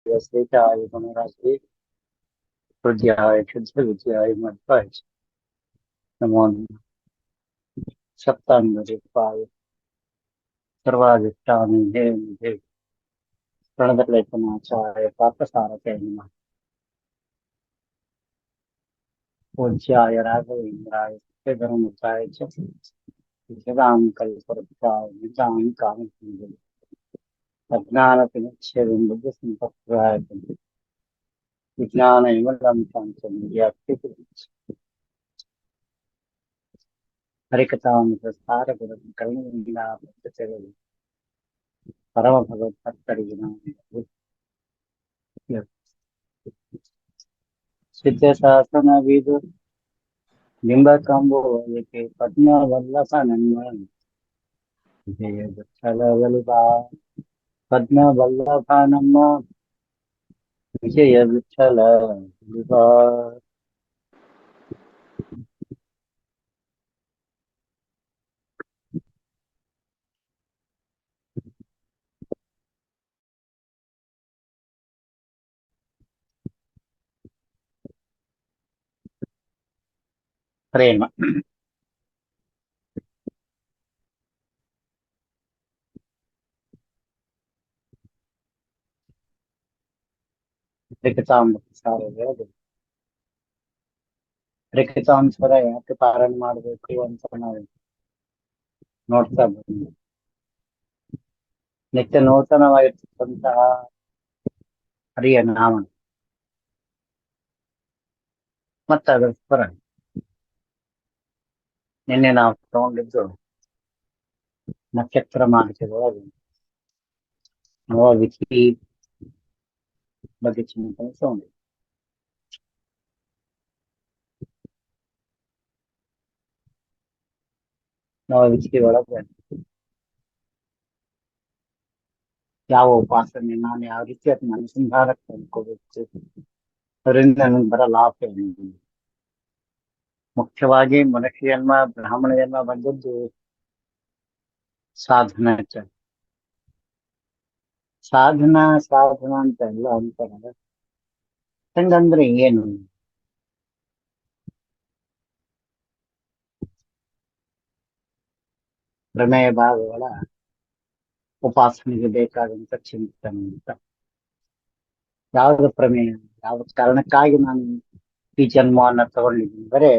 श्रीशाय गुणराशि हृदयाय शुद्ध विद्याय मध्वाय नमो नमः। सप्तांगरूपाय सर्वाधिष्ठाने हे निधे प्रणतलेखनाचार्य पार्थसारथे नमः। पूज्याय राघवेन्द्राय सत्यधर्मचाय च जगदां कल्पवृक्षाय निजां कामधेनवे अज्ञानतिमिच्छेदं बुद्धिसम्पत्प्रदाय विज्ञानविमलं शान्तं विद्यार्थी हरिकथामृतसारगुणं कर्मविद्यापद्धतिरेव परमभगवत्भक्तरिजनाय सिद्धशासनविदु बिम्बकम्बोयके पद्मवल्लभनन्मन् विजयवृक्षलवलिता पद्मवल्लभनन्म विजयवृक्षलवलिता। प्रेम ಲಿಖಿತಾಂಬ ಲಿಖಿತಾಂಶರ ಯಾಕೆ ಪಾರಾಯಣ ಮಾಡಬೇಕು ಅಂತ ನಾವು ನೋಡ್ತಾ ಬಂದ್ವಿ. ನಿತ್ಯ ನೂತನವಾಗಿರ್ತಕ್ಕಂತಹ ಹರಿಯ ನಾಮ ಮತ್ತೆ ಅದರ ಸ್ಮರಣೆ. ನಿನ್ನೆ ನಾವು ತಗೊಂಡಿದ್ದು ನಕ್ಷತ್ರ ಮಾಹಿತಿಯೊಳಗೆ ನವವಿಧಿ ಬಗ್ಗೆ ಚಿಂತನೆ ತಗೊಂಡಿದ್ವಿ. ನವವಿಧಿ ಒಳಗೆ ಯಾವ ಉಪಾಸನೆ ನಾನು ಯಾವ ರೀತಿ ಅದನ್ನ ಅನುಸಂಧಾನಕ್ಕೆ ತಂದ್ಕೋಬೇಕು, ಅದರಿಂದ ನನಗೆ ಬರೋ ಲಾಭ ಏನು. ಮುಖ್ಯವಾಗಿ ಮನುಷ್ಯ ಜನ್ಮ ಬ್ರಾಹ್ಮಣ ಜನ್ಮ ಬಂದದ್ದು ಸಾಧನಕ್ಕೆ. ಸಾಧನ ಸಾಧನ ಅಂತ ಎಲ್ಲ ಅಂತಾರೆ. ಹಂಗಂದ್ರೆ ಏನು? ಪ್ರಮೇಯ ಭಾಗಗಳ ಉಪಾಸನೆಗೆ ಬೇಕಾದಂತ ಚಿಂತನೆ ಅಂತ. ಯಾವ್ದು ಪ್ರಮೇಯ, ಯಾವ ಕಾರಣಕ್ಕಾಗಿ ನಾನು ಈ ಜನ್ಮವನ್ನ ತಗೊಂಡಿದ್ದೀನಿ? ಬರೇ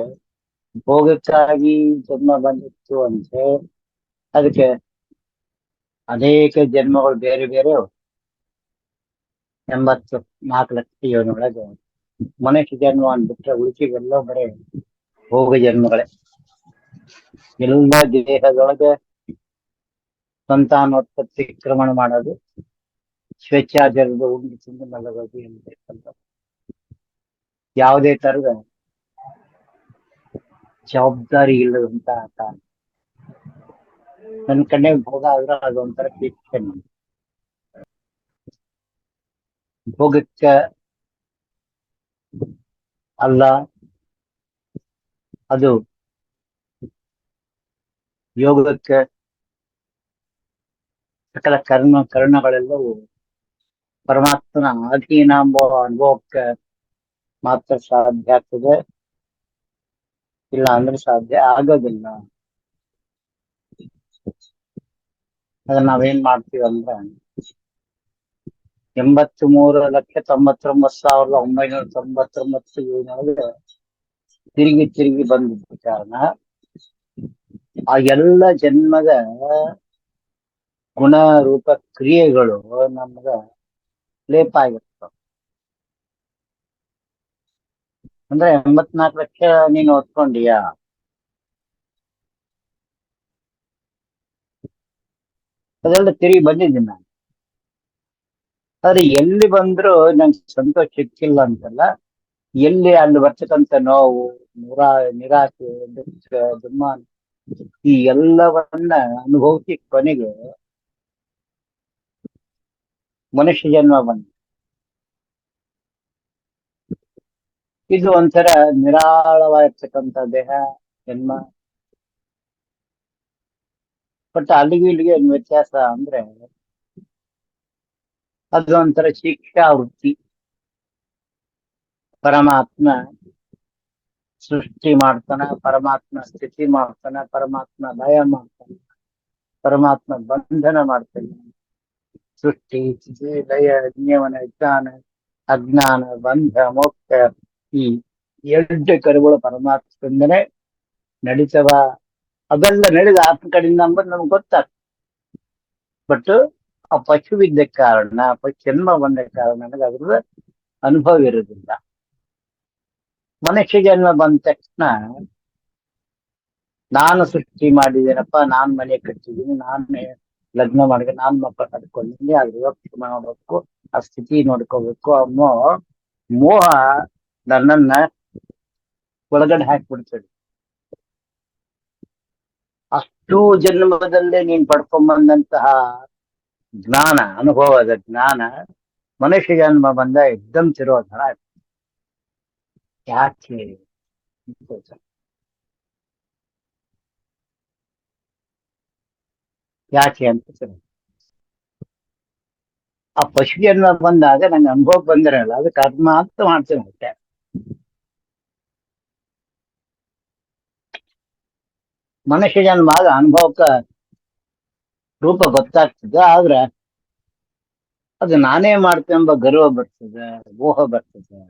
ಭೋಗಕ್ಕಾಗಿ ಜನ್ಮ ಬಂದಿತ್ತು ಅಂದ್ರೆ ಅದಕ್ಕೆ ಅನೇಕ ಜನ್ಮಗಳು ಬೇರೆ ಬೇರೆ 84 ಲಕ್ಷ ಯೋನಿಯೊಳಗೆ ಮನುಷ್ಯ ಜನ್ಮ ಅಂದ್ಬಿಟ್ರೆ ಉಳಿಕೆಗೆಲ್ಲ ಬರೇ ಭೋಗ ಜನ್ಮಗಳೇ. ಎಲ್ಲ ದೇಹದೊಳಗೆ ಸಂತಾನೋತ್ಪತ್ತಿ ಕ್ರಮಣ ಮಾಡೋದು, ಸ್ವೇಚ್ಛಾಚಾರದ ಉಂಡು ತಿಂದು ಮಲಗೋದು ಎಂಬ ಯಾವುದೇ ತರದ ಜವಾಬ್ದಾರಿ ಇಲ್ಲದಂತ ಆಟ. ನನ್ನ ಕಣ್ಣಿಗೆ ಭೋಗ ಆದ್ರೆ ಅದೊಂಥರ ಶಿಕ್ಷೆ. ಭೋಗಕ್ಕೆ ಅಲ್ಲ, ಅದು ಯೋಗಕ್ಕೆ ಸಕಲ ಕರ್ಣಗಳೆಲ್ಲವೂ ಪರಮಾತ್ಮನ ಅಧೀನ ಎಂಬ ಅನುಭವಕ್ಕೆ ಮಾತ್ರ ಸಾಧ್ಯ ಆಗ್ತದೆ, ಇಲ್ಲ ಅಂದ್ರೆ ಸಾಧ್ಯ ಆಗೋದಿಲ್ಲ. ಅದನ್ನ ನಾವೇನ್ ಮಾಡ್ತೀವಿ ಅಂದ್ರೆ 83,99,999 ಯೋನಿಯೊಳಗೆ ತಿರುಗಿ ತಿರುಗಿ ಬಂದಿದ್ದ ಕಾರಣ ಆ ಎಲ್ಲ ಜನ್ಮದ ಗುಣ ರೂಪ ಕ್ರಿಯೆಗಳು ನಮ್ಗ ಲೇಪ ಆಗಿರ್ತಾವ. ಅಂದ್ರೆ 84 ಲಕ್ಷ ನೀನು ಓದ್ಕೊಂಡಿಯಾ, ಅದೆಲ್ಲ ತಿರುಗಿ ಬಂದಿದ್ದೀನಿ ನಾನು. ಆದ್ರೆ ಎಲ್ಲಿ ಬಂದ್ರು ನಂಗೆ ಸಂತೋಷ ಸಿಕ್ಕಿಲ್ಲ ಅಂತಲ್ಲ, ಎಲ್ಲಿ ಅಲ್ಲಿ ಬರ್ತಕ್ಕಂಥ ನೋವು, ನಿರಾಶೆ, ದುಃಖ, ದುಮ್ಮಾನ ಈ ಎಲ್ಲವನ್ನ ಅನುಭವಿಸಿ ಕೊನೆಗೆ ಮನುಷ್ಯ ಜನ್ಮ ಬಂದ. ಇದು ಒಂಥರ ನಿರಾಳವಾಗಿರ್ತಕ್ಕಂಥ ದೇಹ ಜನ್ಮ. ಬಟ್ ಅಲ್ಲಿಗೂ ಇಲ್ಲಿಗೆ ಏನು ವ್ಯತ್ಯಾಸ ಅಂದ್ರೆ ಅದೊಂಥರ ಶಿಕ್ಷಾ ವೃತ್ತಿ. ಪರಮಾತ್ಮ ಸೃಷ್ಟಿ ಮಾಡ್ತಾನ, ಪರಮಾತ್ಮ ಸ್ಥಿತಿ ಮಾಡ್ತಾನ, ಪರಮಾತ್ಮ ಲಯ ಮಾಡ್ತಾನೆ, ಪರಮಾತ್ಮ ಬಂಧನ ಮಾಡ್ತಾನೆ. ಸೃಷ್ಟಿ ಸ್ಥಿತಿ ಲಯ ನಿಯಮನ ಜ್ಞಾನ ಅಜ್ಞಾನ ಬಂಧ ಮೋಕ್ಷ, ಈ 8 ಕರುಗಳು ಪರಮಾತ್ಮದಿಂದನೇ ನಡೀತವ. ಅವೆಲ್ಲ ನಡೆದ ಆತ್ಮ ಕಡೆಯಿಂದ ಅಂಬುದು ನಮ್ಗೆ ಗೊತ್ತಾಗ್ತದೆ. ಬಟ್ ಆ ಪಶುವಿದ್ದ ಕಾರಣ, ಜನ್ಮ ಬಂದ ಕಾರಣ ನನಗೆ ಅದ್ರದ ಅನುಭವ ಇರೋದಿಲ್ಲ. ಮನುಷ್ಯ ಜನ್ಮ ಬಂದ ತಕ್ಷಣ ನಾನು ಸೃಷ್ಟಿ ಮಾಡಿದ್ದೇನಪ್ಪ, ನಾನ್ ಮನೆ ಕಟ್ಟಿದ್ದೀನಿ, ನಾನೇ ಲಗ್ನ ಮಾಡಿದೆ, ನಾನ್ ಮಕ್ಕಳು ಕಟ್ಕೊಂಡಿದ್ದೀನಿ, ಅದ್ರ ಯೋಚನೆ ನೋಡ್ಬೇಕು, ಆ ಸ್ಥಿತಿ ನೋಡ್ಕೋಬೇಕು ಅನ್ನೋ ಮೋಹ ನನ್ನನ್ನ ಒಳಗಡೆ ಹಾಕಿಬಿಡ್ತದೆ. ಅಷ್ಟು ಜನ್ಮದಲ್ಲೇ ನೀನ್ ಪಡ್ಕೊಂಡ್ಬಂದಂತಹ ಜ್ಞಾನ, ಅನುಭವದ ಜ್ಞಾನ ಮನುಷ್ಯ ಜನ್ಮ ಬಂದ ಎಕ್ದಮ್ ತಿರೋಧನ ಆಯ್ತು. ಯಾಕೆ ಯಾಕೆ ಅಂತ ಆ ಪಶು ಜನ್ಮ ಬಂದಾಗ ನಂಗೆ ಅನುಭವ ಬಂದಿರಲ್ಲ, ಅದು ಕರ್ಮ ಅಂತ ಮಾಡ್ತೇನೆ ಅಷ್ಟೇ. ಮನುಷ್ಯ ಜನ್ಮ ಆಗ ಅನುಭವಕ್ಕ ರೂಪ ಗೊತ್ತಾಗ್ತದೆ, ಆದ್ರೆ ಅದು ನಾನೇ ಮಾಡ್ತೇನೆ ಎಂಬ ಗರ್ವ ಬರ್ತದೆ, ಮೋಹ ಬರ್ತದೆ.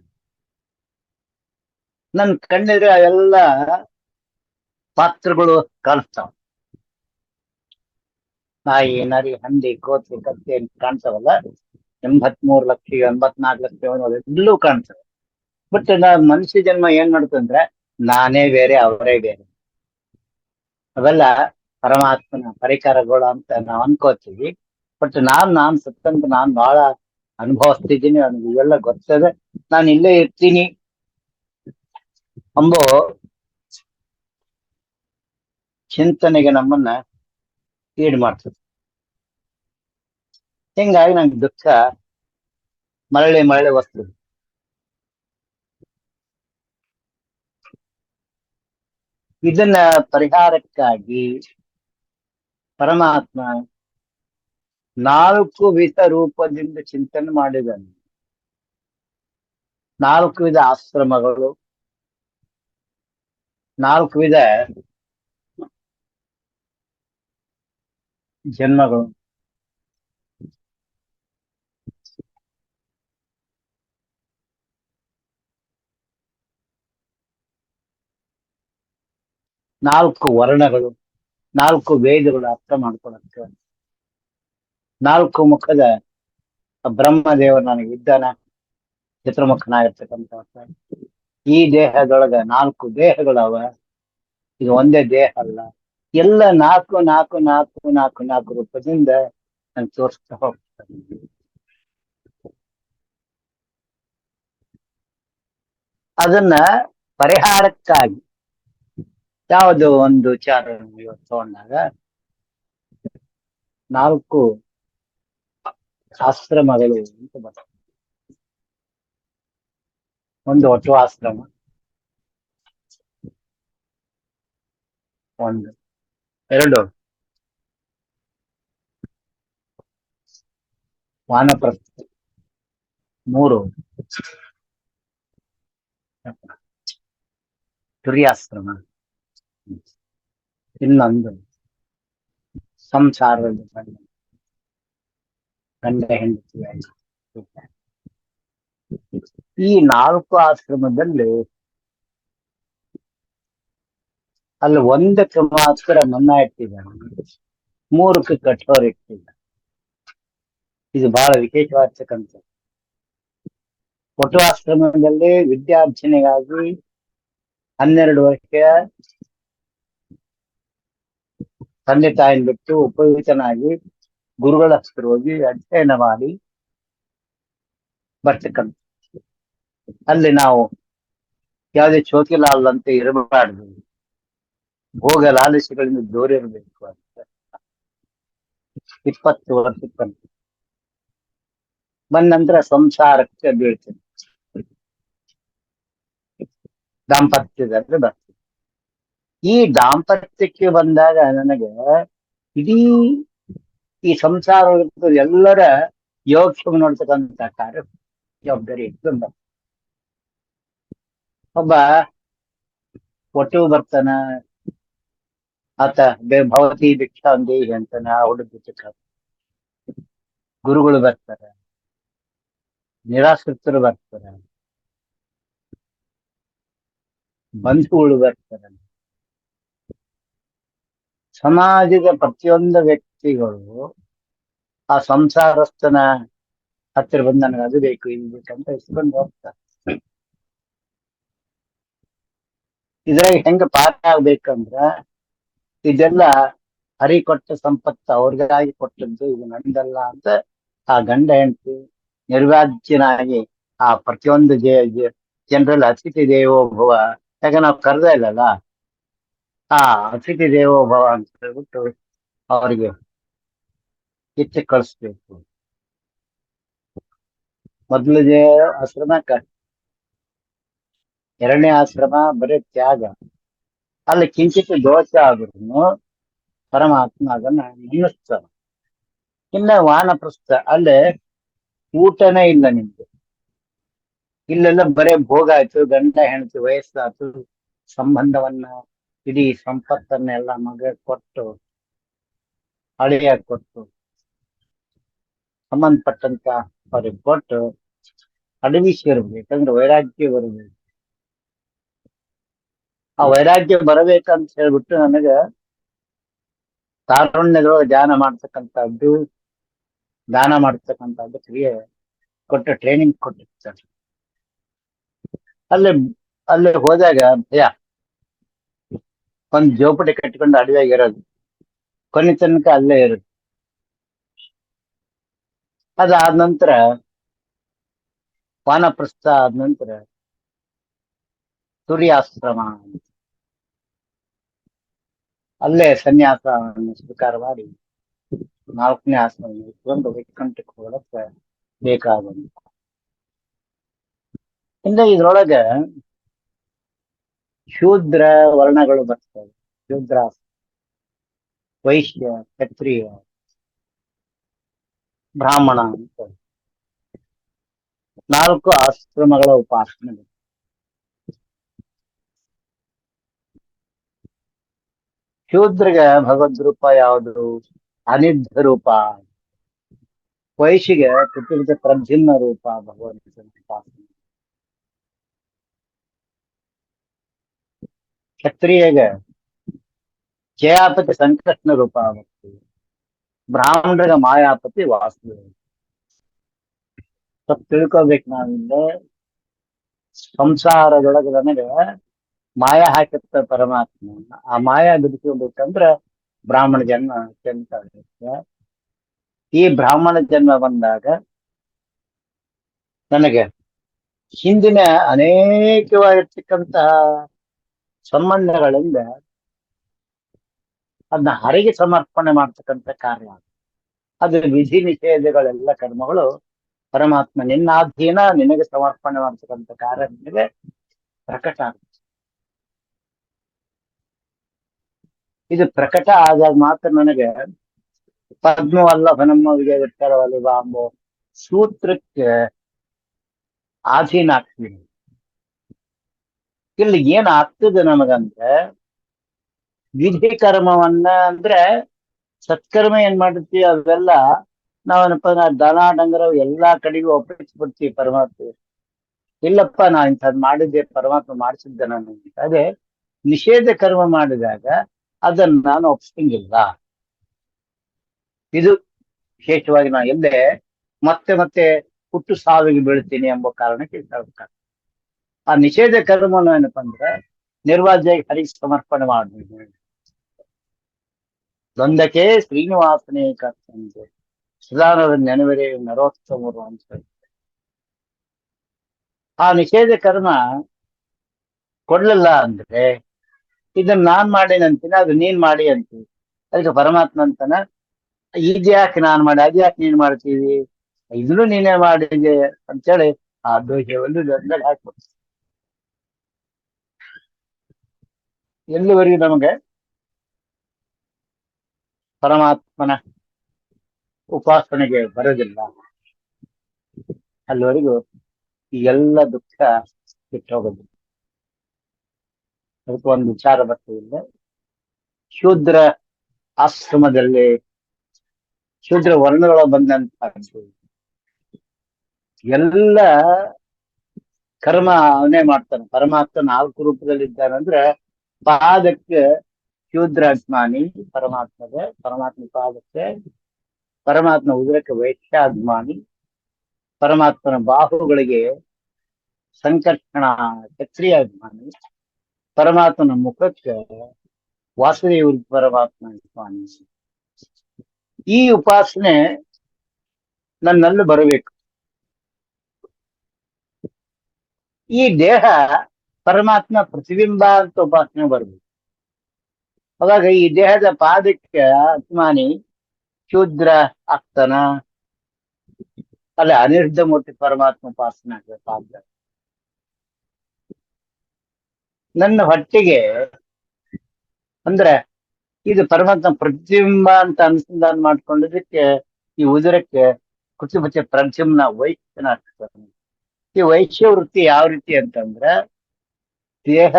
ನನ್ ಕಣ್ಣಿದ್ರೆ ಅವೆಲ್ಲ ಪಾತ್ರಗಳು ಕಾಣಿಸ್ತಾವ. ನಾಯಿ ನರಿ ಹಂದಿ ಕೋತಿ ಕತ್ತೆ ಅಂತ ಕಾಣ್ತಾವಲ್ಲ, 83 ಲಕ್ಷ 84 ಲಕ್ಷ ಎಲ್ಲೂ ಕಾಣ್ತವೆ. ಬಟ್ ಮನುಷ್ಯ ಜನ್ಮ ಏನ್ ಮಾಡ್ತಂದ್ರೆ ನಾನೇ ಬೇರೆ ಅವರೇ ಬೇರೆ. ಅವೆಲ್ಲ ಪರಮಾತ್ಮನ ಪರಿಕರಗಳು ಅಂತ ನಾವು ಅನ್ಕೋತೀವಿ. ಬಟ್ ನಾನ್ ಸತ್ತಂತ ನಾನ್ ಬಹಳ ಅನುಭವಿಸ್ತಿದ್ದೀನಿ, ನನಗೆ ಇವೆಲ್ಲ ಗೊತ್ತದೆ, ನಾನು ಇಲ್ಲೇ ಇರ್ತೀನಿ ಅಂಬೋ ಚಿಂತನೆಗೆ ನಮ್ಮನ್ನ ಈಡ್ ಮಾಡ್ತದೆ. ಹಿಂಗಾಗಿ ನಂಗೆ ದುಃಖ ಮರಳಿ ಮರಳಿ ಬರ್ತದೆ. ಇದನ್ನ ಪರಿಹಾರಕ್ಕಾಗಿ ಪರಮಾತ್ಮ 4 ವಿಧ ರೂಪದಿಂದ ಚಿಂತನೆ ಮಾಡಿದ್ದಾನೆ. 4 ವಿಧ ಆಶ್ರಮಗಳು, 4 ವಿಧ ಜನ್ಮಗಳು, 4 ವರ್ಣಗಳು, 4 ವೇದಗಳು ಅರ್ಥ ಮಾಡ್ಕೊಳಕ್ಕೆ, 4 ಮುಖದ ಬ್ರಹ್ಮದೇವರು ನನಗೆ ಇದ್ದಾನ, ಚತುರ್ಮುಖನಾಗಿರ್ತಕ್ಕಂಥ. ಈ ದೇಹದೊಳಗ 4 ದೇಹಗಳವ, ಇದು ಒಂದೇ ದೇಹ ಅಲ್ಲ. ಎಲ್ಲ 4 4 4 4 4 ರೂಪದಿಂದ ನಾನು ತೋರಿಸ್ತಾ ಹೋಗ್ತೇನೆ. ಅದನ್ನ ಪರಿಹಾರಕ್ಕಾಗಿ ಯಾವುದು ಒಂದು ವಿಚಾರ ಇವತ್ತು ತಗೊಂಡಾಗ 4 ಆಶ್ರಮಗಳು ಅಂತ ಬರ್ತದೆ. ಒಂದು ಒಟ್ಟು ಆಶ್ರಮ, ಒಂದು 2 ವಾನಪ್ರಸ್ಥ, 3 ತುರ್ಯಾಶ್ರಮ, ಇನ್ನೊಂದು ಸಂಸಾರದಲ್ಲಿ ಗಂಡ ಹೆಂಡತಿಯಾಗಿ. ಈ 4 ಆಶ್ರಮದಲ್ಲಿ ಅಲ್ಲಿ 1ಕ್ಕೆ ಮಾತ್ರ ಮನ್ನ ಇಟ್ಟಿದ್ದಾನೆ, 3ಕ್ಕೆ ಕಠೋರ ಇಟ್ಟಿದ್ದಾನೆ. ಇದು ಬಹಳ ವಿಶೇಷವಾಗಿರ್ತಕ್ಕಂಥ. ಒಟ್ಟು ಆಶ್ರಮದಲ್ಲಿ ವಿದ್ಯಾರ್ಜನೆಗಾಗಿ 12 ವರ್ಷ ತಂದೆ ತಾಯಿನ ಬಿಟ್ಟು ಉಪಯುಕ್ತನಾಗಿ ಗುರುಗಳ ಹತ್ರ ಹೋಗಿ ಅಧ್ಯಯನ ಮಾಡಿ ಬರ್ತಕ್ಕಂಥ. ಅಲ್ಲಿ ನಾವು ಯಾವುದೇ ಚೋತಿಲಾಲ್ ಅಂತ ಇರಬಾರ್ದು, ಭೋಗ ಲಾಲಸೆಗಳಿಂದ ದೂರ ಇರಬೇಕು ಅಂತ 20 ವರ್ಷಕ್ಕಂತ ಬಂದ ನಂತರ ಸಂಸಾರಕ್ಕೆ ಬೀಳ್ತೇನೆ, ದಾಂಪತ್ಯದಲ್ಲಿ ಬರ್ತದೆ. ಈ ದಾಂಪತ್ಯಕ್ಕೆ ಬಂದಾಗ ನನಗೆ ಇಡೀ ಈ ಸಂಸಾರ ಎಲ್ಲರ ಯೋಗಕ್ಷೇಮ ನೋಡ್ತಕ್ಕಂಥ ಕಾರ್ಯ ಜವಾಬ್ದಾರಿ ತುಂಬ. ಒಬ್ಬ ಒಟ್ಟು ಬರ್ತಾನ, ಆತ ಭವತಿ ಭಿಕ್ಷಾಂದೇಹಿ ಅಂತಾನ, ಹುಡುಗ ಗುರುಗಳು ಬರ್ತಾರೆ, ನಿರಾಶ್ರಿತರು ಬರ್ತಾರೆ, ಬಂಧುಗಳು ಬರ್ತಾರೆ, ಸಮಾಜದ ಪ್ರತಿಯೊಂದು ವ್ಯಕ್ತಿಗಳು ಆ ಸಂಸಾರಸ್ಥನ ಹತ್ತಿರ ಬಂದು ನನಗೆ ಅದು ಬೇಕು ಇದು ಬೇಕಂತ ಇಸ್ಕೊಂಡು ಹೋಗ್ತಾರೆ. ಇದ್ರಾಗ ಹೆಂಗ ಪಾಠ ಆಗ್ಬೇಕಂದ್ರ, ಇದೆಲ್ಲ ಹರಿ ಕೊಟ್ಟ ಸಂಪತ್ತು ಅವ್ರಿಗಾಗಿ ಕೊಟ್ಟದ್ದು, ಇದು ನಂದಲ್ಲ ಅಂತ ಆ ಗಂಡ ಹೆಂಡತಿ ನಿರ್ವ್ಯಾಜ್ಯನಾಗಿ ಆ ಪ್ರತಿಯೊಂದು ಜನರಲ್ಲಿ ಅತಿಥಿ ದೇವೋ ಭವ, ಯಾಕೆ ನಾವು ಕರೆದ ಇಲ್ಲಲ್ಲ, ಆ ಅತಿಥಿ ದೇವೋ ಭವ ಅಂತ ಹೇಳ್ಬಿಟ್ಟು ಅವರಿಗೆ ಕಿತ್ತು ಕಳಿಸ್ಬೇಕು. ಮೊದಲಿಗೆ ಆಶ್ರಮ, ಎರಡನೇ ಆಶ್ರಮ ಬರೀ ತ್ಯಾಗ. ಅಲ್ಲಿ ಕಿಂಚಿತ್ ದೋಷ ಆದ್ರೂ ಪರಮಾತ್ಮ ಅದನ್ನ ಮನ್ನಿಸ್ತಾನ. ಇನ್ನ ವಾನಪ್ರಸ್ಥ, ಅಲ್ಲೇ ಊಟನೇ ಇಲ್ಲ ನಿಮ್ಗೆ, ಇಲ್ಲೆಲ್ಲ ಬರೇ ಭೋಗ ಆಯ್ತು, ಗಂಡ ಹೆಂಡತಿ ವಯಸ್ಸಾಯ್ತು, ಸಂಬಂಧವನ್ನ ಇಡೀ ಸಂಪತ್ತನ್ನೆಲ್ಲ ಮಗ ಕೊಟ್ಟು ಅಳಿಯ ಕೊಟ್ಟು ಸಂಬಂಧಪಟ್ಟಂತ ಅವ್ರಿಗೆ ಕೊಟ್ಟು ಅಡವಿ ಸೇರ್ಬೇಕಂದ್ರೆ ವೈರಾಗ್ಯ ಬರಬೇಕು. ಆ ವೈರಾಗ್ಯ ಬರಬೇಕಂತ ಹೇಳ್ಬಿಟ್ಟು ನನಗ ತಾರುಣ್ಯದೊಳಗೆ ದಾನ ಮಾಡ್ತಕ್ಕಂಥದ್ದು ಕ್ರಿಯೆ ಕೊಟ್ಟು ಟ್ರೈನಿಂಗ್ ಕೊಟ್ಟಿರ್ತಾರೆ. ಅಲ್ಲಿ ಹೋದಾಗ ಭಯ, ಒಂದ್ ಜೋಪಡಿ ಕಟ್ಕೊಂಡು ಅಡವಿಯಾಗಿ ಇರೋದು, ಕೊನೆ ತನಕ ಅಲ್ಲೇ ಇರೋದು. ಅದಾದ ನಂತರ ವಾನಪ್ರಸ್ಥ ಆದ ನಂತರ ಸೂರ್ಯಾಶ್ರಮ, ಅಲ್ಲೇ ಸನ್ಯಾಸವನ್ನು ಸ್ವೀಕಾರ ಮಾಡಿ 4ನೇ ಆಶ್ರಮ ಇಟ್ಕೊಂಡು ವೈಕುಂಠಕ್ಕೆ ಹೋಗಕ್ಕೆ ಬೇಕಾದಂತ. ಇಂದ ಇದ್ರೊಳಗ ಶೂದ್ರ ವರ್ಣಗಳು ಬರ್ತವೆ. ಶೂದ್ರ, ವೈಶ್ಯ, ಕ್ಷತ್ರಿಯ, ಬ್ರಾಹ್ಮಣ ಅಂತ 4 ಆಶ್ರಮಗಳ ಉಪಾಸನೆ. ಶೂದ್ರಗ ಭಗವದ್ ರೂಪ ಯಾವುದು? ಅನಿದ್ಧ ರೂಪ. ವೈಶ್ಯಿಗೆ ಪ್ರತಿವಿಧ ಪ್ರದ್ಯುಮ್ನ ರೂಪ ಭಗವಂತನ ಉಪಾಸನೆ. ಕ್ಷತ್ರಿಯಗೆ ಜಯಾಪತಿ ಸಂಕೃಷ್ಣ ರೂಪ ಆಗುತ್ತೆ. ಬ್ರಾಹ್ಮಣರ ಮಾಯಾಪತಿ ವಾಸುದೇವ. ಸ್ವಲ್ಪ ತಿಳ್ಕೊಬೇಕು ನಾವಿಂದ, ಸಂಸಾರದೊಳಗೆ ನನಗೆ ಮಾಯ ಹಾಕತ್ತ ಪರಮಾತ್ಮ. ಆ ಮಾಯ ಬಿಡಿಸ್ಕೋಬೇಕಂದ್ರ ಬ್ರಾಹ್ಮಣ ಜನ್ಮ ಅತ್ಯಂತ ಅಗತ್ಯ. ಈ ಬ್ರಾಹ್ಮಣ ಜನ್ಮ ಬಂದಾಗ ನನಗೆ ಹಿಂದಿನ ಅನೇಕವಾಗಿರ್ತಕ್ಕಂತಹ ಸಂಬಂಧಗಳಿಂದ ಅದನ್ನ ಹರಿಗೆ ಸಮರ್ಪಣೆ ಮಾಡ್ತಕ್ಕಂಥ ಕಾರ್ಯ. ಅದು ವಿಧಿ ನಿಷೇಧಗಳೆಲ್ಲ ಕರ್ಮಗಳು ಪರಮಾತ್ಮ ನಿನ್ನಾಧೀನ, ನಿನಗೆ ಸಮರ್ಪಣೆ ಮಾಡ್ತಕ್ಕಂಥ ಕಾರ್ಯ ನಿನಗೆ ಪ್ರಕಟ ಆಗುತ್ತೆ. ಇದು ಪ್ರಕಟ ಆದಾಗ ಮಾತ್ರ ನನಗೆ ಪದ್ಮವಲ್ಲಭನಮ್ಮ ವಿಜಯ ವಿಠಲವಲ್ಲಭ ಎಂಬ ಸೂತ್ರಕ್ಕೆ ಅಧೀನ ಆಗ್ತೀನಿ. ಇಲ್ಲಿ ಏನ್ ಆಗ್ತದೆ ನಮಗಂದ್ರೆ, ವಿಧಿ ಕರ್ಮವನ್ನ ಅಂದ್ರೆ ಸತ್ಕರ್ಮ ಏನ್ ಮಾಡಿರ್ತೀವಿ ಅವೆಲ್ಲ ನಾವೇನಪ್ಪ, ದನ ಡಂಗರ ಎಲ್ಲಾ ಕಡೆಗೂ ಒಪ್ಪಿಸ್ಬಿಡ್ತೀವಿ ಪರಮಾತ್ಮ. ಇಲ್ಲಪ್ಪ ನಾ ಇಂಥದ್ ಮಾಡಿದ್ದೆ, ಪರಮಾತ್ಮ ಮಾಡಿಸಿದ್ದೆ ನಾನು. ಅದೇ ನಿಷೇಧ ಕರ್ಮ ಮಾಡಿದಾಗ ಅದನ್ನ ನಾನು ಒಪ್ಪಿಸಂಗಿಲ್ಲ. ಇದು ವಿಶೇಷವಾಗಿ ನಾ ಎಲ್ಲೇ ಮತ್ತೆ ಮತ್ತೆ ಹುಟ್ಟು ಸಾವಿಗೆ ಬೀಳ್ತೀನಿ ಎಂಬ ಕಾರಣಕ್ಕೆ ಹೇಳ್ತಾರೆ. ಆ ನಿಷೇಧ ಕರ್ಮವನ್ನು ಏನಪ್ಪ ಅಂದ್ರೆ ನಿರ್ವಾಜ್ಯಾಗಿ ಹರಿಗೆ ಸಮರ್ಪಣೆ ಮಾಡಬೇಕು. ದೊಂದಕ್ಕೆ ಶ್ರೀನಿವಾಸನೇ ಕರ್ತಂತೆ ಸದಾನದ ನೆನವರೇ ನರೋತ್ತಮರು ಅಂತ ಹೇಳಿ. ಆ ನಿಷೇಧ ಕರ್ಮ ಕೊಡ್ಲಿಲ್ಲ ಅಂದ್ರೆ ಇದನ್ನ ನಾನ್ ಮಾಡೇನಂತೀನಿ, ಅದು ನೀನ್ ಮಾಡಿ ಅಂತೀವಿ. ಅದಕ್ಕೆ ಪರಮಾತ್ಮ ಅಂತಾನ, ಇದ್ಯಾಕೆ ನಾನ್ ಮಾಡಿ ಅದ್ಯಾಕೆ ನೀನ್ ಮಾಡ್ತೀವಿ, ಇದನ್ನು ನೀನೇ ಮಾಡಿದೆ ಅಂತೇಳಿ ಆ ದೋಷವನ್ನು ದೊಡ್ಡ ಹಾಕ್ಬಿಡ್ತೀವಿ. ಎಲ್ಲಿವರೆಗೂ ನಮಗೆ ಪರಮಾತ್ಮನ ಉಪಾಸನೆಗೆ ಬರೋದಿಲ್ಲ, ಅಲ್ಲಿವರೆಗೂ ಈ ಎಲ್ಲ ದುಃಖ ಬಿಟ್ಟು ಹೋಗೋದು. ಅದಕ್ಕೆ ಒಂದು ವಿಚಾರ ಬರ್ತದೆ. ಶೂದ್ರ ಆಶ್ರಮದಲ್ಲಿ ಶೂದ್ರ ವರ್ಣಗಳ ಬಂದಂತ ಎಲ್ಲ ಕರ್ಮ ಅವನೇ ಮಾಡ್ತಾನೆ. ಪರಮಾತ್ಮ 4 ರೂಪದಲ್ಲಿದ್ದಾನಂದ್ರೆ ಪಾದಕ್ಕೆ ಶೂದ್ರ ಅಭಿಮಾನಿ ಪರಮಾತ್ಮ ಪಾದಕ್ಕೆ, ಪರಮಾತ್ಮ ಉದರಕ್ಕೆ ವೈಶ್ಯಾಭಿಮಾನಿ, ಪರಮಾತ್ಮನ ಬಾಹುಗಳಿಗೆ ಸಂಕರ್ಷಣ ಕ್ಷತ್ರಿಯ ಅಭಿಮಾನಿ, ಪರಮಾತ್ಮನ ಮುಖಕ್ಕೆ ವಾಸುದೇವ ಪರಮಾತ್ಮ ಅಭಿಮಾನಿ. ಈ ಉಪಾಸನೆ ನನ್ನಲ್ಲಿ ಬರಬೇಕು. ಈ ದೇಹ ಪರಮಾತ್ಮ ಪ್ರತಿಬಿಂಬ ಅಂತ ಉಪಾಸನೆ ಬರಬೇಕು. ಅವಾಗ ಈ ದೇಹದ ಪಾದಕ್ಕೆ ಅಭಿಮಾನಿ ಶೂದ್ರ ಆಗ್ತಾನ, ಅಲ್ಲ ಅನಿರುದ್ಧ ಮೂರ್ತಿ ಪರಮಾತ್ಮ ಉಪಾಸನೆ ಆಗ್ಬೇಕು. ನನ್ನ ಹೊಟ್ಟೆಗೆ ಅಂದ್ರೆ ಇದು ಪರಮಾತ್ಮ ಪ್ರತಿಬಿಂಬ ಅಂತ ಅನುಸಂಧಾನ ಮಾಡ್ಕೊಂಡಿದ್ದಕ್ಕೆ ಈ ಉದರಕ್ಕೆ ಕುಚುಬುಚ ಪ್ರತಿಮ್ನ ವೈಶ್ಯನ ಆಗ್ತಾನೆ. ಈ ವೈಶ್ಯ ವೃತ್ತಿ ಯಾವ ರೀತಿ ಅಂತಂದ್ರೆ, ದೇಹ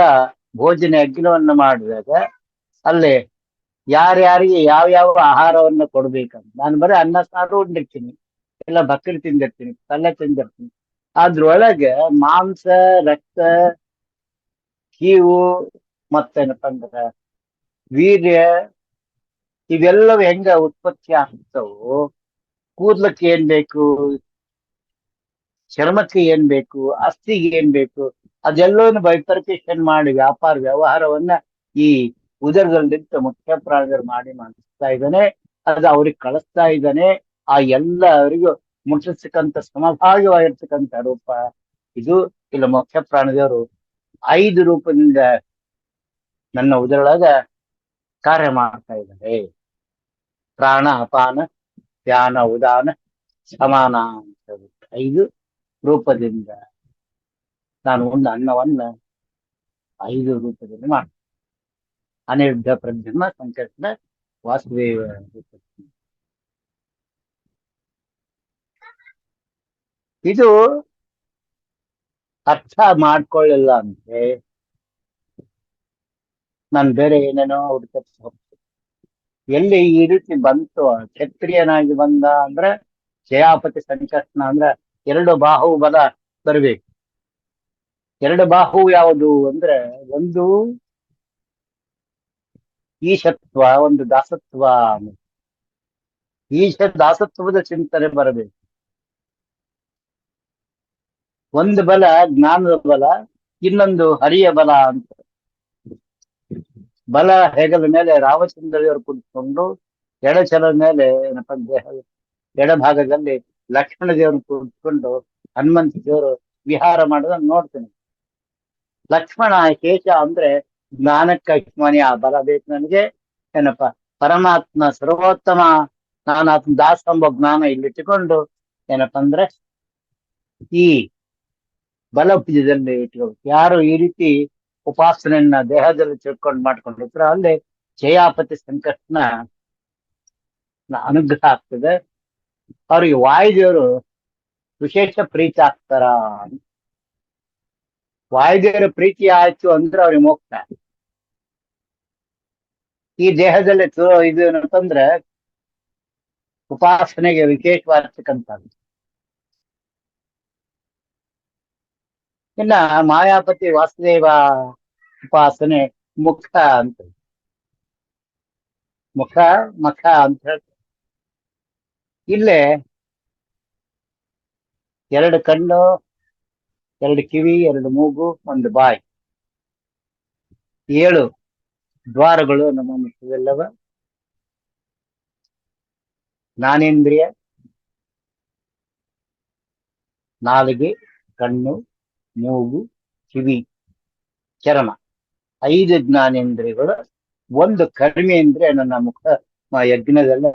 ಭೋಜನ ಯಜ್ಞವನ್ನ ಮಾಡಿದಾಗ ಅಲ್ಲಿ ಯಾರ್ಯಾರಿಗೆ ಯಾವ ಆಹಾರವನ್ನ ಕೊಡ್ಬೇಕಂತ, ನಾನು ಬರೀ ಅನ್ನ ಸಾರು ಉಂಡಿರ್ತೀನಿ, ಎಲ್ಲ ಬಕ್ಕರಿ ತಿಂದಿರ್ತೀನಿ, ಪಲ್ಯ ತಿಂದಿರ್ತೀನಿ. ಅದ್ರೊಳಗೆ ಮಾಂಸ, ರಕ್ತ, ಕೀವು ಮತ್ತೇನಪ್ಪ ಅಂದ್ರೆ ವೀರ್ಯ, ಇವೆಲ್ಲವೂ ಹೆಂಗ ಉತ್ಪತ್ತಿ ಆಗ್ತಾವು, ಕೂದ್ಲಕ್ಕೆ ಏನ್ ಬೇಕು, ಚರ್ಮಕ್ಕೆ ಏನ್ ಬೇಕು, ಅಸ್ಥಿಗೆ ಏನ್ ಬೇಕು, ಅದೆಲ್ಲವನ್ನು ಬೈಫರ್ಕೇಶನ್ ಮಾಡಿ ವ್ಯವಹಾರವನ್ನ ಈ ಉದರದಲ್ಲಿದ್ದ ಮುಖ್ಯ ಪ್ರಾಣಿಗಳು ಮಾಡಿಸ್ತಾ ಇದ್ದಾನೆ. ಅದು ಅವ್ರಿಗೆ ಕಳಿಸ್ತಾ ಇದ್ದಾನೆ. ಆ ಎಲ್ಲರಿಗೂ ಮುಟ್ಟಿಸ್ತಕ್ಕಂಥ ಸಮಭಾಗವಾಗಿರ್ತಕ್ಕಂಥ ರೂಪ ಇದು. ಇಲ್ಲ ಮುಖ್ಯ ಪ್ರಾಣಿದವರು 5 ರೂಪದಿಂದ ನನ್ನ ಉದರೊಳಗ ಕಾರ್ಯ ಮಾಡ್ತಾ ಇದ್ದಾರೆ. ಪ್ರಾಣ, ಅಪಾನ, ಧ್ಯಾನ, ಉದಾನ, ಸಮಾನ ಅಂತ 5 ರೂಪದಿಂದ ನಾನು ಒಂದು ಅನ್ನವನ್ನ 5 ರೂಪದಲ್ಲಿ ಮಾಡ್ತೀನಿ. ಅನಿರುದ್ಧ ಪ್ರದ್ಯುಮ್ನ ಸಂಕರ್ಷಣ ವಾಸುದೇವ ರೂಪ. ಇದು ಅರ್ಥ ಮಾಡ್ಕೊಳ್ಳಿಲ್ಲ ಅಂದ್ರೆ ನಾನು ಬೇರೆ ಏನೇನೋ ಹುಡುಕಕ್ಕೆ ಹೋಗ್ತೀನಿ. ಎಲ್ಲಿ ಈ ರೀತಿ ಬಂತು, ಕ್ಷತ್ರಿಯನಾಗಿ ಬಂದ ಅಂದ್ರೆ ಜಯಾಪತಿ ಸಂಕರ್ಷಣ ಅಂದ್ರೆ 2 ಬಾಹು ಬಲ ಬರಬೇಕು. 2 ಬಾಹು ಯಾವುದು ಅಂದ್ರೆ, ಒಂದು ಈಶತ್ವ, ಒಂದು ದಾಸತ್ವ. ದಾಸತ್ವದ ಚಿಂತನೆ ಬರಬೇಕು. ಒಂದು ಬಲ ಜ್ಞಾನದ ಬಲ, ಇನ್ನೊಂದು ಹರಿಯ ಬಲ ಅಂತ. ಬಲ ಹೆಗಲ ಮೇಲೆ ರಾಮಚಂದ್ರದೇವರು ಕೂತ್ಕೊಂಡು, ಎಡಚಲದ ಮೇಲೆ ಏನಪ್ಪ ಎಡಭಾಗದಲ್ಲಿ ಲಕ್ಷ್ಮಣ ದೇವರು ಕೂತ್ಕೊಂಡು ಹನುಮಂತ ದೇವರು ವಿಹಾರ ಮಾಡೋದನ್ನ ನೋಡ್ತೇನೆ. ಲಕ್ಷ್ಮಣ ಕೇಶ ಅಂದ್ರೆ ಜ್ಞಾನಕ್ಕೆ ಅಭಿಮಾನಿ, ಆ ಬಲ ಬೇಕು ನನಗೆ. ಏನಪ್ಪ ಪರಮಾತ್ಮ ಸರ್ವೋತ್ತಮ, ನಾನು ಆತನ ದಾಸ ಎಂಬ ಜ್ಞಾನ ಇಲ್ಲಿಟ್ಟುಕೊಂಡು ಏನಪ್ಪ ಅಂದ್ರೆ ಈ ಬಲಭುಜದಲ್ಲಿ ಇಟ್ಕೋಬೇಕು. ಯಾರು ಈ ರೀತಿ ಉಪಾಸನೆಯನ್ನ ದೇಹದಲ್ಲಿ ತಿಳ್ಕೊಂಡು ಮಾಡ್ಕೊಂಡಿರ್ತಾರ ಅಲ್ಲಿ ಜಯಾಪತಿ ಸಂಕಷ್ಟನ ಅನುಗ್ರಹ ಆಗ್ತದೆ. ಅವ್ರಿಗೆ ವಾಯುದೇವರು ವಿಶೇಷ ಪ್ರೀತಿ ಆಗ್ತಾರ. ವಾಯುದೇವರ ಪ್ರೀತಿ ಆಯ್ತು ಅಂದ್ರೆ ಅವ್ರಿಗೆ ಮೋಕ್ಷ. ಈ ದೇಹದಲ್ಲಿ ಇದು ಏನಂತಂದ್ರೆ ಉಪಾಸನೆಗೆ ವಿಶೇಷವಾಗಿರ್ತಕ್ಕಂಥದ್ದು. ಇನ್ನ ಮಾಯಾಪತಿ ವಾಸುದೇವ ಉಪಾಸನೆ ಮುಖ ಅಂತ, ಮಖ ಅಂತ ಹೇಳ್ತಾರೆ. ಇಲ್ಲೇ 2 ಕಣ್ಣು, 2 ಕಿವಿ, 2 ಮೂಗು, 1 ಬಾಯಿ, 7 ದ್ವಾರಗಳು ನಮ್ಮ ಮುಖವೆಲ್ಲವ. ಜ್ಞಾನೇಂದ್ರಿಯ, ನಾಲಿಗೆ, ಕಣ್ಣು, ಮೂಗು, ಕಿವಿ, ಚರ್ಮ, 5 ಜ್ಞಾನೇಂದ್ರಿಯಗಳು. 1 ಕರ್ಮೇಂದ್ರಿಯ ನನ್ನ ಯಜ್ಞದಲ್ಲೇ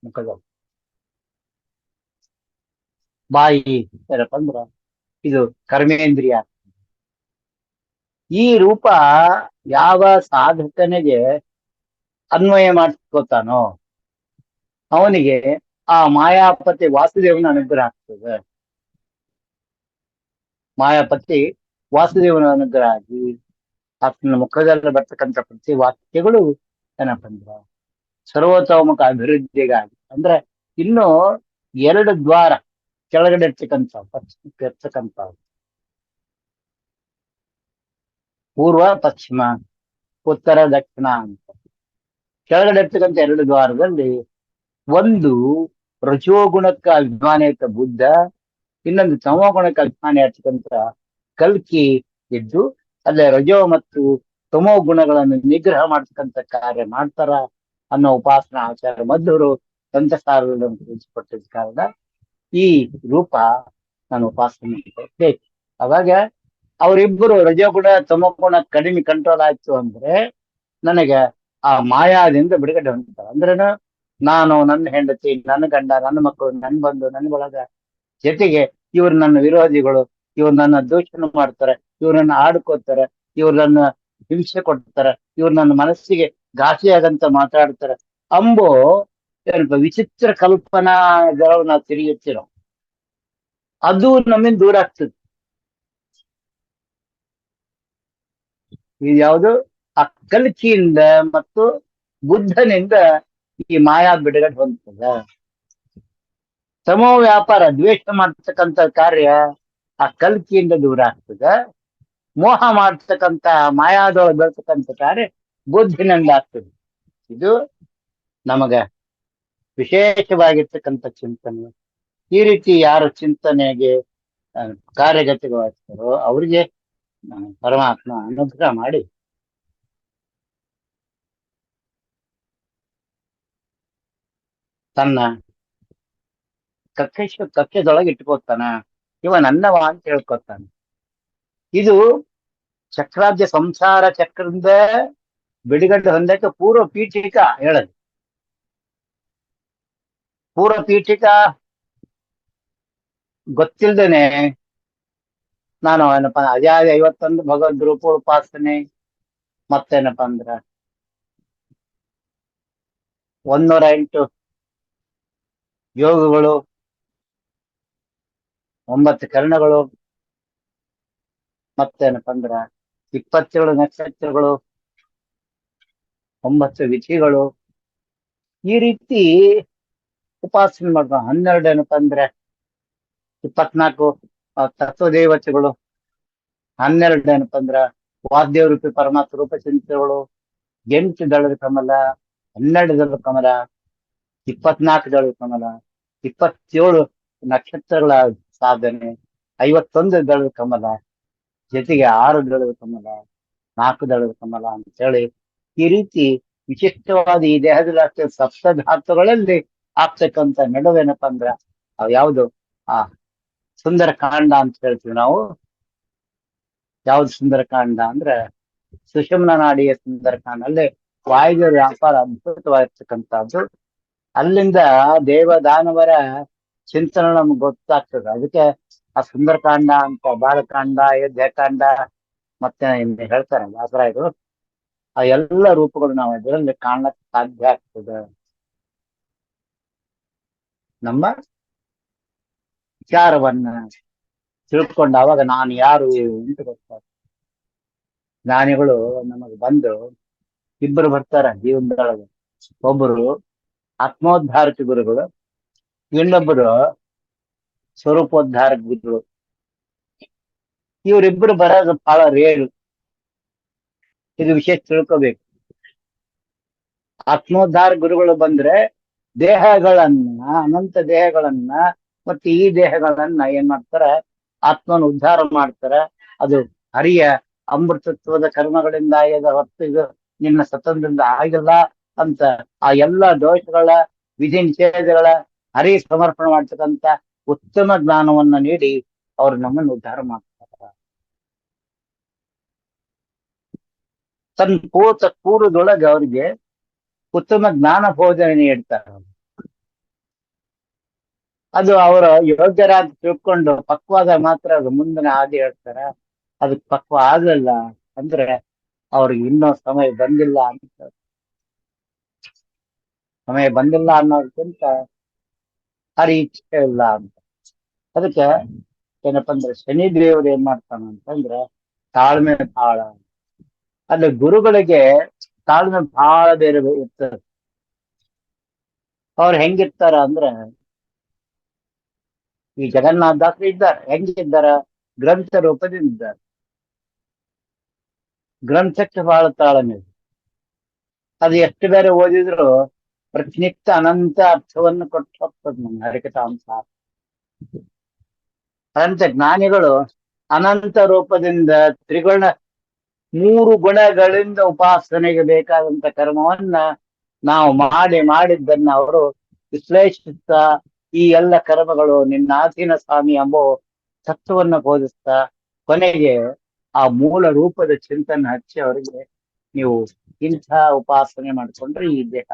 ಮುಖದ ಬಾಯಿ ಏನಪ್ಪ ಅಂದ್ರ ಇದು ಕರ್ಮೇಂದ್ರಿಯ. ಈ ರೂಪ ಯಾವ ಸಾಧಕನಿಗೆ ಅನ್ವಯ ಮಾಡಿಸ್ಕೋತಾನೋ ಅವನಿಗೆ ಆ ಮಾಯಾಪತಿ ವಾಸುದೇವನ ಅನುಗ್ರಹ ಆಗ್ತದೆ. ಮಾಯಾಪತಿ ವಾಸುದೇವನ ಅನುಗ್ರಹ ಆಗಿ ಆತನ ಮುಖದಲ್ಲಿ ಬರ್ತಕ್ಕಂಥ ಪ್ರತಿ ವಾಕ್ಯಗಳು ಏನಪ್ಪ ಅಂದ್ರ ಸರ್ವತೋಮುಖ ಅಭಿವೃದ್ಧಿಗಾಗಿ ಅಂದ್ರೆ ಇನ್ನು ಎರಡು ದ್ವಾರ ಕೆಳಗಡೆ ಇರ್ತಕ್ಕಂಥ ಪಶ್ಚಿಮಕ್ಕೆ ಇರ್ತಕ್ಕಂಥ ಪೂರ್ವ ಪಶ್ಚಿಮ ಉತ್ತರ ದಕ್ಷಿಣ ಅಂತ ಕೆಳಗಡೆ ಇರ್ತಕ್ಕಂಥ ಎರಡು ದ್ವಾರದಲ್ಲಿ ಒಂದು ರಜೋಗುಣಕ್ಕೆ ಅಭಿಮಾನಿ ಇರ್ತ ಬುದ್ಧ, ಇನ್ನೊಂದು ತಮೋಗುಣಕ್ಕೆ ಅಭಿಮಾನಿ ಇರ್ತಕ್ಕಂಥ ಕಲ್ಕಿ ಇದ್ದು ಅಲ್ಲೇ ರಜೋ ಮತ್ತು ತಮೋ ಗುಣಗಳನ್ನು ನಿಗ್ರಹ ಮಾಡ್ತಕ್ಕಂಥ ಕಾರ್ಯ ಮಾಡ್ತಾರ ಅನ್ನೋ ಉಪಾಸನಾ ಆಚಾರ ಮಧ್ವರು ತಂತ್ರಸಾರಗಳನ್ನು ತಿಳಿಸಿಕೊಟ್ಟಿದ್ದ ಕಾರಣ ಈ ರೂಪ ನಾನು ಉಪಾಸನೆ ಬೇಕು. ಅವಾಗ ಅವರಿಬ್ಬರು ರಜೋಗುಣ ತಮೋಗುಣ ಕಡಿಮೆ ಕಂಟ್ರೋಲ್ ಆಯ್ತು ಅಂದ್ರೆ ನನಗೆ ಆ ಮಾಯಾದಿಂದ ಬಿಡುಗಡೆ ಹೊಂದ್ತಾರೆ. ಅಂದ್ರೇನು, ನಾನು ನನ್ನ ಹೆಂಡತಿ, ನನ್ನ ಗಂಡ, ನನ್ನ ಮಕ್ಕಳು, ನನ್ನ ಬಂಧು, ನನ್ನ ಬಳಗ ಜೊತೆಗೆ ಇವ್ರು ನನ್ನ ವಿರೋಧಿಗಳು, ಇವ್ರು ನನ್ನ ದೂಷಣೆ ಮಾಡ್ತಾರೆ, ಇವ್ರು ನನ್ನ ಆಡ್ಕೋತಾರೆ, ಇವ್ರು ನನ್ನ ಹಿಂಸೆ ಕೊಡ್ತಾರೆ, ಇವ್ರು ನನ್ನ ಮನಸ್ಸಿಗೆ ಘಾಸಿಯಾಗಂತ ಮಾತಾಡ್ತಾರೆ ಅಂಬೋ ಏನಪ್ಪ ವಿಚಿತ್ರ ಕಲ್ಪನಾ ನಾವು ತಿರುಗಿರ್ತಿರೋ ಅದು ನಮ್ಮಿಂದ ದೂರ ಆಗ್ತದೆ. ಇದು ಯಾವುದು ಆ ಕಲ್ಕಿಯಿಂದ ಮತ್ತು ಬುದ್ಧನಿಂದ ಈ ಮಾಯಾ ಬಿಡುಗಡೆ ಹೊಂದ್ತದ. ತಮೋ ವ್ಯಾಪಾರ ದ್ವೇಷ ಮಾಡ್ತಕ್ಕಂಥ ಕಾರ್ಯ ಆ ಕಲ್ಕಿಯಿಂದ ದೂರ ಆಗ್ತದ. ಮೋಹ ಮಾಡ್ತಕ್ಕಂಥ ಮಾಯಾದೊಳಗೆ ಬರ್ತಕ್ಕಂಥ ಕಾರ್ಯ ಬುದ್ಧಿನಿಂದ ಆಗ್ತದೆ. ಇದು ನಮಗ ವಿಶೇಷವಾಗಿರ್ತಕ್ಕಂಥ ಚಿಂತನೆ. ಈ ರೀತಿ ಯಾರು ಚಿಂತನೆಗೆ ಕಾರ್ಯಗತಗೊಳಿಸ್ತಾರೋ ಅವ್ರಿಗೆ ಪರಮಾತ್ಮ ಅನುಗ್ರಹ ಮಾಡಿ ತನ್ನ ಕಕ್ಷದೊಳಗೆ ಇಟ್ಕೋತಾನ. ಇವ ನನ್ನವ ಅಂತ ಹೇಳ್ಕೊತಾನ. ಇದು ಚಕ್ರಾಬ್ಜ ಸಂಸಾರ ಚಕ್ರದಿಂದ ಬಿಡುಗಡೆ ಹೊಂದಕ್ಕೆ ಪೂರ್ವ ಪೀಠಿಕಾ ಹೇಳದು. ಪೂರ್ವ ಪೀಠಿಕಾ ಗೊತ್ತಿಲ್ದೇನೆ ನಾನು ಏನಪ್ಪಾ ಅಜಾದಿ 51 ಭಗವದ್ ರೂಪ ಉಪಾಸನೆ, ಮತ್ತೇನಪ್ಪಾ ಅಂದ್ರ 108 ಯೋಗಗಳು, 9 ಕರ್ಣಗಳು, ಮತ್ತೇನಪ್ಪಾ ಅಂದ್ರ 27 ನಕ್ಷತ್ರಗಳು, 9 ವಿಧಿಗಳು, ಈ ರೀತಿ ಉಪಾಸನೆ ಮಾಡ್ತಾರೆ. 12 ಏನಪ್ಪಾ ಅಂದ್ರೆ 24 ತತ್ವದೇವತೆಗಳು, 12 ಏನಪ್ಪಾ ಅಂದ್ರ ವಾದ್ಯ ರೂಪಿ ಪರಮಾತ್ಮ ರೂಪ ಚಿಂತೆಗಳು, 8 ದಳದ ಕಮಲ, 12 ದಳದ ಕಮಲ, 24 ದಳದ ಕಮಲ, 27 ನಕ್ಷತ್ರಗಳ ಸಾಧನೆ, 51 ದಳದ ಕಮಲ, ಜೊತೆಗೆ 6 ದಳದ ಕಮಲ, 4 ದಳದ ಕಮಲ ಅಂತ ಹೇಳಿ ಈ ರೀತಿ ವಿಶಿಷ್ಟವಾದ ಈ ದೇಹದಲ್ಲಿ ಸಪ್ತಧಾತುಗಳಲ್ಲಿ ಆಗ್ತಕ್ಕಂಥ ನಡುವೇನಪ್ಪ ಅಂದ್ರ ಅವ್ ಯಾವ್ದು ಆ ಸುಂದರ ಕಾಂಡ ಅಂತ ಹೇಳ್ತೀವಿ ನಾವು. ಯಾವ್ದು ಸುಂದರ ಕಾಂಡ ಅಂದ್ರೆ ಸುಷುಮ್ನ ನಾಡಿಯ ಸುಂದರ ಕಾಂಡ. ಅಲ್ಲೇ ವಾಯುವ್ಯ ವ್ಯಾಪಾರ ಅದ್ಭುತವಾಗಿರ್ತಕ್ಕಂಥದ್ದು. ಅಲ್ಲಿಂದ ದೇವ ದಾನವರ ಚಿಂತನೆ ನಮ್ಗೆ ಗೊತ್ತಾಗ್ತದೆ. ಅದಕ್ಕೆ ಆ ಸುಂದರಕಾಂಡ ಅಂತ, ಬಾಲಕಾಂಡ, ಅಯೋಧ್ಯಕಾಂಡ, ಮತ್ತೆ ಹೇಳ್ತಾರೆ ದಾಸರಾಯರು. ಆ ಎಲ್ಲ ರೂಪಗಳು ನಾವು ಇದರಲ್ಲಿ ಕಾಣಕ್ ಸಾಧ್ಯ ಆಗ್ತದೆ. ನಮ್ಮ ವಿಚಾರವನ್ನ ತಿಳ್ಕೊಂಡು ಅವಾಗ ನಾನು ಯಾರು ಅಂತ ಗೊತ್ತಾಗ್ತದೆ. ಜ್ಞಾನಿಗಳು ನಮಗೆ ಬಂದು ಇಬ್ಬರು ಬರ್ತಾರ ಜೀವನದೊಳಗೆ. ಒಬ್ಬರು ಆತ್ಮೋದ್ಧಾರಕ ಗುರುಗಳು, ಇನ್ನೊಬ್ಬರು ಸ್ವರೂಪೋದ್ಧಾರಕ ಗುರುಗಳು. ಇವರಿಬ್ಬರು ಬರೋದು ಬಹಳ ರೇರು. ಇದು ವಿಶೇಷ ತಿಳ್ಕೋಬೇಕು. ಆತ್ಮೋದ್ಧಾರ ಗುರುಗಳು ಬಂದ್ರೆ ದೇಹಗಳನ್ನ, ಅನಂತ ದೇಹಗಳನ್ನ ಮತ್ತೆ ಈ ದೇಹಗಳನ್ನ ಏನ್ ಮಾಡ್ತಾರ, ಆತ್ಮನ ಉದ್ಧಾರ ಮಾಡ್ತಾರ. ಅದು ಹರಿಯ ಅಮೃತತ್ವದ ಕರ್ಮಗಳಿಂದ ಆಗ್ಯದ ಹೊತ್ತು ಇದು ನಿನ್ನ ಸತಂತ್ರದಿಂದ ಆಗಿಲ್ಲ ಅಂತ ಆ ಎಲ್ಲ ದೋಷಗಳ ವಿಧಿ ನಿಷೇಧಗಳ ಹರಿ ಸಮರ್ಪಣೆ ಮಾಡ್ತಕ್ಕಂಥ ಉತ್ತಮ ಜ್ಞಾನವನ್ನ ನೀಡಿ ಅವ್ರು ನಮ್ಮನ್ನು ಉದ್ಧಾರ ಮಾಡ್ತಾರ. ತನ್ನ ಪೂರ್ವದೊಳಗೆ ಅವ್ರಿಗೆ ಉತ್ತಮ ಜ್ಞಾನ ಬೋಧನೆ ನೀಡ್ತಾರೆ. ಅದು ಅವರ ಯೋಗ್ಯರಾದ ತಿಳ್ಕೊಂಡು ಪಕ್ವಾದ ಮಾತ್ರ ಅದು ಮುಂದಿನ ಹಾದಿ ಹೇಳ್ತಾರ. ಅದಕ್ಕೆ ಪಕ್ವ ಆಗಲ್ಲ ಅಂದ್ರೆ ಅವ್ರಿಗೆ ಇನ್ನೂ ಸಮಯ ಬಂದಿಲ್ಲ ಅಂತ. ಸಮಯ ಬಂದಿಲ್ಲ ಅನ್ನೋದಕ್ಕಿಂತ ಹರಿ ಇಚ್ಛೆ ಇಲ್ಲ ಅಂತ. ಅದಕ್ಕೆ ಏನಪ್ಪಾ ಅಂದ್ರೆ ಶನಿ ದೇವರು ಏನ್ ಮಾಡ್ತಾನ ಅಂತಂದ್ರೆ ತಾಳ್ಮೆ ಬಹಳ. ಅಲ್ಲಿ ಗುರುಗಳಿಗೆ ತಾಳ್ಮೆ ಬಹಳ ಬೇರೆ ಇರ್ತದೆ. ಅವ್ರು ಹೆಂಗಿರ್ತಾರ ಅಂದ್ರೆ, ಈ ಜಗನ್ನಾಥ ದಾಸರು ಇದ್ದಾರೆ, ಹೆಂಗಿದ್ದಾರ? ಗ್ರಂಥ ರೂಪದಿಂದ ಇದ್ದಾರೆ. ಗ್ರಂಥಕ್ಕೆ ಬಹಳ ತಾಳ್ಮೆ ಇದೆ. ಅದು ಎಷ್ಟು ಬೇರೆ ಓದಿದ್ರು ಪ್ರತಿನಿತ್ಯ ಅನಂತ ಅರ್ಥವನ್ನು ಕೊಟ್ಟು ಹೋಗ್ತದೆ ನಮ್ಗೆ ಹರಿಕಥಾಂಸ. ಅನಂತ ಜ್ಞಾನಿಗಳು ಅನಂತ ರೂಪದಿಂದ ತ್ರಿಗುಣ, 3 ಗುಣಗಳಿಂದ ಉಪಾಸನೆಗೆ ಬೇಕಾದಂತ ಕರ್ಮವನ್ನ ನಾವು ಮಾಡಿದ್ದನ್ನ ಅವರು ವಿಶ್ಲೇಷಿಸ್ತಾ, ಈ ಎಲ್ಲ ಕರ್ಮಗಳು ನಿನ್ನಾಧೀನ ಸ್ವಾಮಿ ಎಂಬೋ ತತ್ವವನ್ನ ಬೋಧಿಸ್ತಾ ಕೊನೆಗೆ ಆ ಮೂಲ ರೂಪದ ಚಿಂತನೆ ಹಚ್ಚಿ ಅವರಿಗೆ ನೀವು ಇಂಥ ಉಪಾಸನೆ ಮಾಡಿಕೊಂಡ್ರೆ ಈ ದೇಹ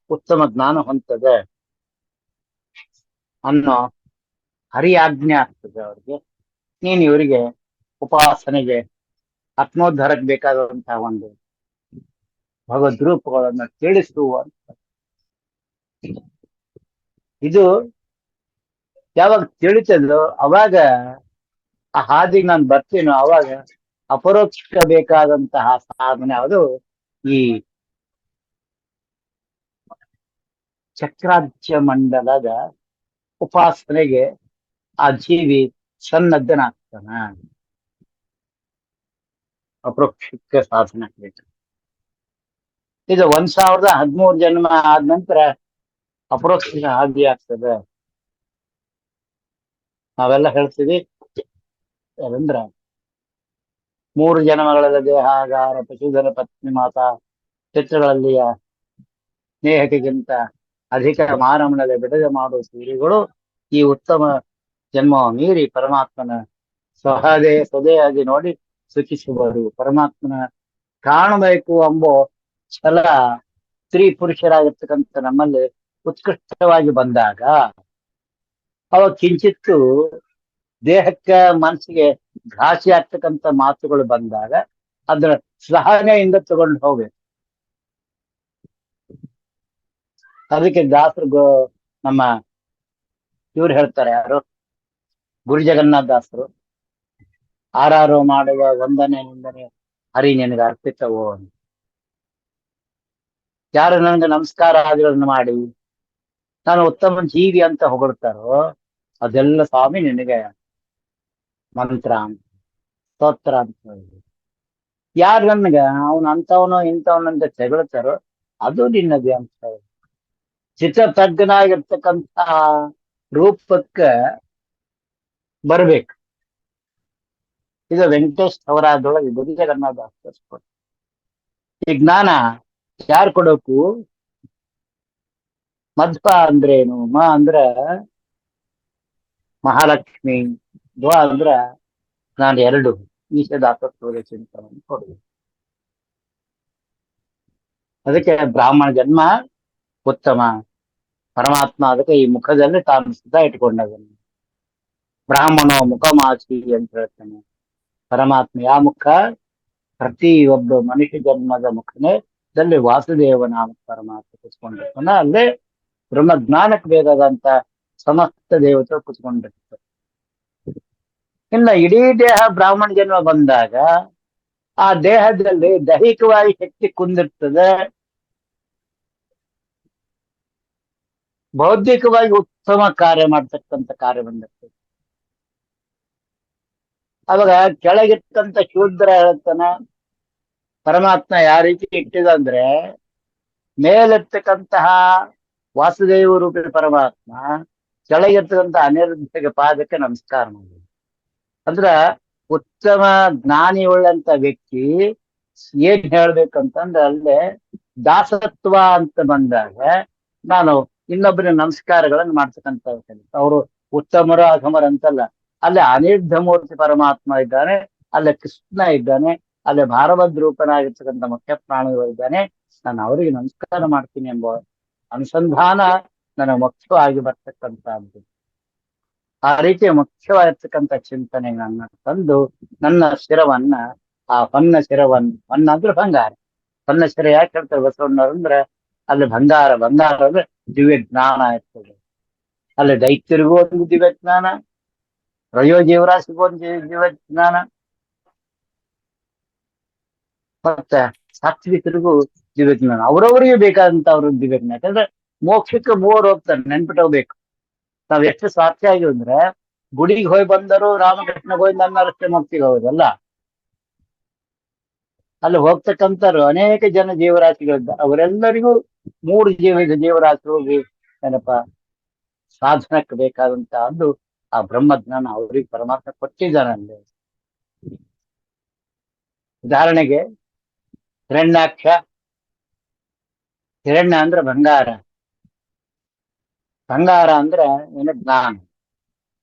ಉತ್ತಮ ಜ್ಞಾನ ಹೊಂದದೆ ಅನ್ನೋ ಹರಿಯಾಜ್ಞೆ ಆಗ್ತದೆ ಅವ್ರಿಗೆ. ನೀನು ಇವರಿಗೆ ಉಪಾಸನೆಗೆ ಆತ್ಮೋದ್ಧಾರಕ್ಕೆ ಬೇಕಾದಂತಹ ಒಂದು ಭಗವದ್ ರೂಪಗಳನ್ನ ತಿಳಿಸುವ. ಇದು ಯಾವಾಗ ತಿಳಿತದೋ ಅವಾಗ ಆ ಹಾದಿಗೆ ನಾನು ಬರ್ತೀನೋ ಅವಾಗ ಅಪರೋಕ್ಷ ಬೇಕಾದಂತಹ ಸಾಧನೆ ಅದು ಈ ಚಕ್ರಾಜ್ಯ ಮಂಡಲದ ಉಪಾಸನೆಗೆ ಆ ಜೀವಿ ಸನ್ನದ್ಧನಾಗ್ತಾನ. ಅಪರೋಕ್ಷಕ್ಕೆ ಸಾಧನೆ ಆಗ್ಬೇಕು. ಇದು 1013 ಜನ್ಮ ಆದ ನಂತರ ಅಪರೋಕ್ಷ ಹಾದಿ ಆಗ್ತದೆ. ನಾವೆಲ್ಲ ಹೇಳ್ತೀವಿ ಯಾರಂದ್ರ 3 ಜನ್ಮಗಳ ದೇಹಾಗಾರ ಪಶುಧನ ಪತ್ನಿ ಮಾತಾ ಚಿತ್ರಗಳಲ್ಲಿಯ ಸ್ನೇಹಕ್ಕಿಂತ ಅಧಿಕ ಮಾನವನಲ್ಲಿ ಬಿಡುಗಡೆ ಮಾಡುವ ಸೂರ್ಯಗಳು ಈ ಉತ್ತಮ ಜನ್ಮ ಮೀರಿ ಪರಮಾತ್ಮನ ಸ್ವದೇಹಾಗಿ ನೋಡಿ ಸುಖಿಸುವರು. ಪರಮಾತ್ಮನ ಕಾಣಬೇಕು ಎಂಬೋ ಛಲ ಸ್ತ್ರೀ ಪುರುಷರಾಗಿರ್ತಕ್ಕಂಥ ನಮ್ಮಲ್ಲಿ ಉತ್ಕೃಷ್ಟವಾಗಿ ಬಂದಾಗ, ಅವಾಗ ಕಿಂಚಿತ್ತು ದೇಹಕ್ಕೆ ಮನಸ್ಸಿಗೆ ಘಾಸಿ ಆಗ್ತಕ್ಕಂಥ ಮಾತುಗಳು ಬಂದಾಗ ಅದರ ಸಹನೆಯಿಂದ ತಗೊಂಡು ಹೋಗ್ಬೇಕು. ಅದಕ್ಕೆ ದಾಸರು ನಮ್ಮ ಇವ್ರು ಹೇಳ್ತಾರೆ, ಯಾರು? ಗುರು ಜಗನ್ನಾಥ ದಾಸರು, ಆರಾರು ಮಾಡುವ ವಂದನೆ ನಿಂದನೆ ಹರಿ ನಿನಗೆ ಅರ್ಪಿತವೋ ಅಂತ. ಯಾರು ನನಗೆ ನಮಸ್ಕಾರ ಆದಿಗಳನ್ನು ಮಾಡಿ ನಾನು ಉತ್ತಮ ಜೀವಿ ಅಂತ ಹೊಗಳ್ತಾರೋ ಅದೆಲ್ಲ ಸ್ವಾಮಿ ನಿನಗೆ ಮಂತ್ರ ಅಂತ, ಸ್ತೋತ್ರ ಅಂತ ಹೇಳಿ. ಯಾರು ನನ್ಗ ಅವನು ಅಂತವನು ಇಂಥವನಂತ ತೆಗಳ್ತಾರೋ ಅದು ನಿನ್ನದೇ ಅಂತ ಹೇಳಿ. ಚಿತ್ರತಜ್ಞನಾಗಿರ್ತಕ್ಕಂಥ ರೂಪಕ್ಕೆ ಬರ್ಬೇಕು. ಇದು ವೆಂಕಟೇಶ್ ಅವರಾದೊಳಗೆ ಗುರು ಜಗನ್ನಾಥ ದಾಸರು. ಈ ಜ್ಞಾನ ಯಾರು ಕೊಡೋಕು? ಮಧ್ವ ಅಂದ್ರೇನು? ಮ ಅಂದ್ರ ಮಹಾಲಕ್ಷ್ಮಿ, ಧ್ವ ಅಂದ್ರ ನಾನು 2 ಈಶದಾಸತ್ವದ ಚಿಂತನೆ ಕೊಡ್ಬೇಕು. ಅದಕ್ಕೆ ಬ್ರಾಹ್ಮಣ ಜನ್ಮ ಉತ್ತಮ. ಪರಮಾತ್ಮ ಅದಕ್ಕೆ ಈ ಮುಖದಲ್ಲಿ ತಾನು ಸುತ್ತ ಇಟ್ಕೊಂಡದನ್ನು ಬ್ರಾಹ್ಮಣೋ ಮುಖಮಾಸಿ ಅಂತ ಹೇಳ್ತಾನೆ. ಪರಮಾತ್ಮ ಯಾವ ಮುಖ? ಪ್ರತಿ ಒಬ್ಬ ಮನುಷ್ಯ ಜನ್ಮದ ಮುಖನೇ ದಲ್ಲಿ ವಾಸುದೇವ ನಾಮ ಪರಮಾತ್ಮ ಕುತ್ಕೊಂಡಿರ್ತಾನ. ಅಲ್ಲೇ ಬ್ರಹ್ಮ ಜ್ಞಾನಕ್ಕೆ ಬೇಕಾದಂತ ಸಮಸ್ತ ದೇವತೆ ಕುತ್ಕೊಂಡಿರ್ತಾರೆ. ಇನ್ನು ಇಡೀ ದೇಹ ಬ್ರಾಹ್ಮಣ ಜನ್ಮ ಬಂದಾಗ ಆ ದೇಹದಲ್ಲಿ ದೈಹಿಕವಾಗಿ ಶಕ್ತಿ ಕುಂದಿರ್ತದೆ, ಬೌದ್ಧಿಕವಾಗಿ ಉತ್ತಮ ಕಾರ್ಯ ಮಾಡ್ತಕ್ಕಂಥ ಕಾರ್ಯ ಬಂದಿರ್ತದೆ. ಅವಾಗ ಕೆಳಗಿರ್ತಕ್ಕಂಥ ಶೂದ್ರ ಹೇಳ್ತಾನ, ಪರಮಾತ್ಮ ಯಾವ ರೀತಿ ಇಟ್ಟಿದಂದ್ರೆ ಮೇಲಿರ್ತಕ್ಕಂತಹ ವಾಸುದೇವ ರೂಪಿ ಪರಮಾತ್ಮ ಕೆಳಗಿರ್ತಕ್ಕಂಥ ಅನಿರುದ್ಧಗೆ ಪಾದಕ್ಕೆ ನಮಸ್ಕಾರ ಮಾಡಿ. ಅಂದ್ರ ಉತ್ತಮ ಜ್ಞಾನಿ ಉಳ್ಳಂತ ವ್ಯಕ್ತಿ ಏನ್ ಹೇಳ್ಬೇಕಂತಂದ್ರೆ ಅಲ್ಲೇ ದಾಸತ್ವ ಅಂತ ಬಂದಾಗ ನಾನು ಇನ್ನೊಬ್ಬರ ನಮಸ್ಕಾರಗಳನ್ನು ಮಾಡ್ತಕ್ಕಂಥ ಅವರು ಉತ್ತಮರು ಅಧಮರು ಅಂತಲ್ಲ. ಅಲ್ಲೇ ಅನಿರುದ್ಧ ಮೂರ್ತಿ ಪರಮಾತ್ಮ ಇದ್ದಾನೆ, ಅಲ್ಲೇ ಕೃಷ್ಣ ಇದ್ದಾನೆ, ಅಲ್ಲೇ ಭಾರಭದ್ರ ರೂಪನಾಗಿರ್ತಕ್ಕಂಥ ಮುಖ್ಯ ಪ್ರಾಣಿಗಳು ಇದ್ದಾನೆ. ನಾನು ಅವರಿಗೆ ನಮಸ್ಕಾರ ಮಾಡ್ತೀನಿ ಎಂಬ ಅನುಸಂಧಾನ ನನ್ನ ಮುಖ್ಯವಾಗಿ ಬರ್ತಕ್ಕಂಥದ್ದು. ಆ ರೀತಿಯ ಮುಖ್ಯವಾಗಿರ್ತಕ್ಕಂಥ ಚಿಂತನೆ ನನ್ನ ತಂದು ನನ್ನ ಶಿರವನ್ನ, ಆ ಹೊನ್ನ ಶಿರವನ್ನ, ಹೊನ್ನ ಅಂದ್ರೆ ಬಂಗಾರ, ಹೊನ್ನ ಶಿರ ಯಾಕೆ ಹೇಳ್ತಾರೆ ಬಸವಣ್ಣವ್ರು ಅಂದ್ರೆ ಅಲ್ಲಿ ಬಂಗಾರ ಅಂದ್ರೆ ದಿವ್ಯ ಜ್ಞಾನ ಇರ್ತದೆ. ಅಲ್ಲಿ ದೈತ್ಯರಿಗೂ ಒಂದು ದಿವ್ಯ ಜ್ಞಾನ, ರಜೋ ಜೀವರಾಶಿಗೊಂದು ಜೀವಜ್ಞಾನ, ಮತ್ತೆ ಸಾತ್ವಿಕರಿಗೂ ದಿವ್ಯಜ್ಞಾನ, ಅವ್ರವ್ರಿಗೆ ಬೇಕಾದಂತ ಅವ್ರ ದಿವ್ಯಜ್ಞಾನ. ಯಾಕಂದ್ರೆ ಮೋಕ್ಷಕ್ಕೆ ಮೂವರು ಹೋಗ್ತಾರೆ, ನೆನ್ಪಿಟ್ಟೋಗ್ಬೇಕು. ನಾವ್ ಎಷ್ಟು ಸ್ವಾರ್ಥಿ ಆಗಿವಿ ಅಂದ್ರೆ ಗುಡಿಗೆ ಹೋಗಿ ಬಂದರು ರಾಮಕೃಷ್ಣ ಗೋವಿಂದ ಅನ್ನೋರಷ್ಟೇ ಮುಕ್ತಿಗೆ ಹೋಗೋದಲ್ಲ. ಅಲ್ಲಿ ಹೋಗ್ತಕ್ಕಂಥವ್ರು ಅನೇಕ ಜನ ಜೀವರಾಶಿಗಳಿದ್ದಾರೆ, ಅವರೆಲ್ಲರಿಗೂ ಮೂರು ಜೀವರಾಶಿ ಹೋಗಿ ಏನಪ್ಪಾ ಸಾಧನಕ್ಕೆ ಬೇಕಾದಂತ ಒಂದು ಆ ಬ್ರಹ್ಮಜ್ಞಾನ ಅವ್ರಿಗೆ ಪರಮಾತ್ಮ ಕೊಟ್ಟಿದ್ದಾನಲ್ಲಿ. ಉದಾಹರಣೆಗೆ ಹಿರಣ್ಯಾಕ್ಷ, ಹಿರಣ್ಯ ಅಂದ್ರೆ ಬಂಗಾರ, ಬಂಗಾರ ಅಂದ್ರೆ ಏನು ಜ್ಞಾನ,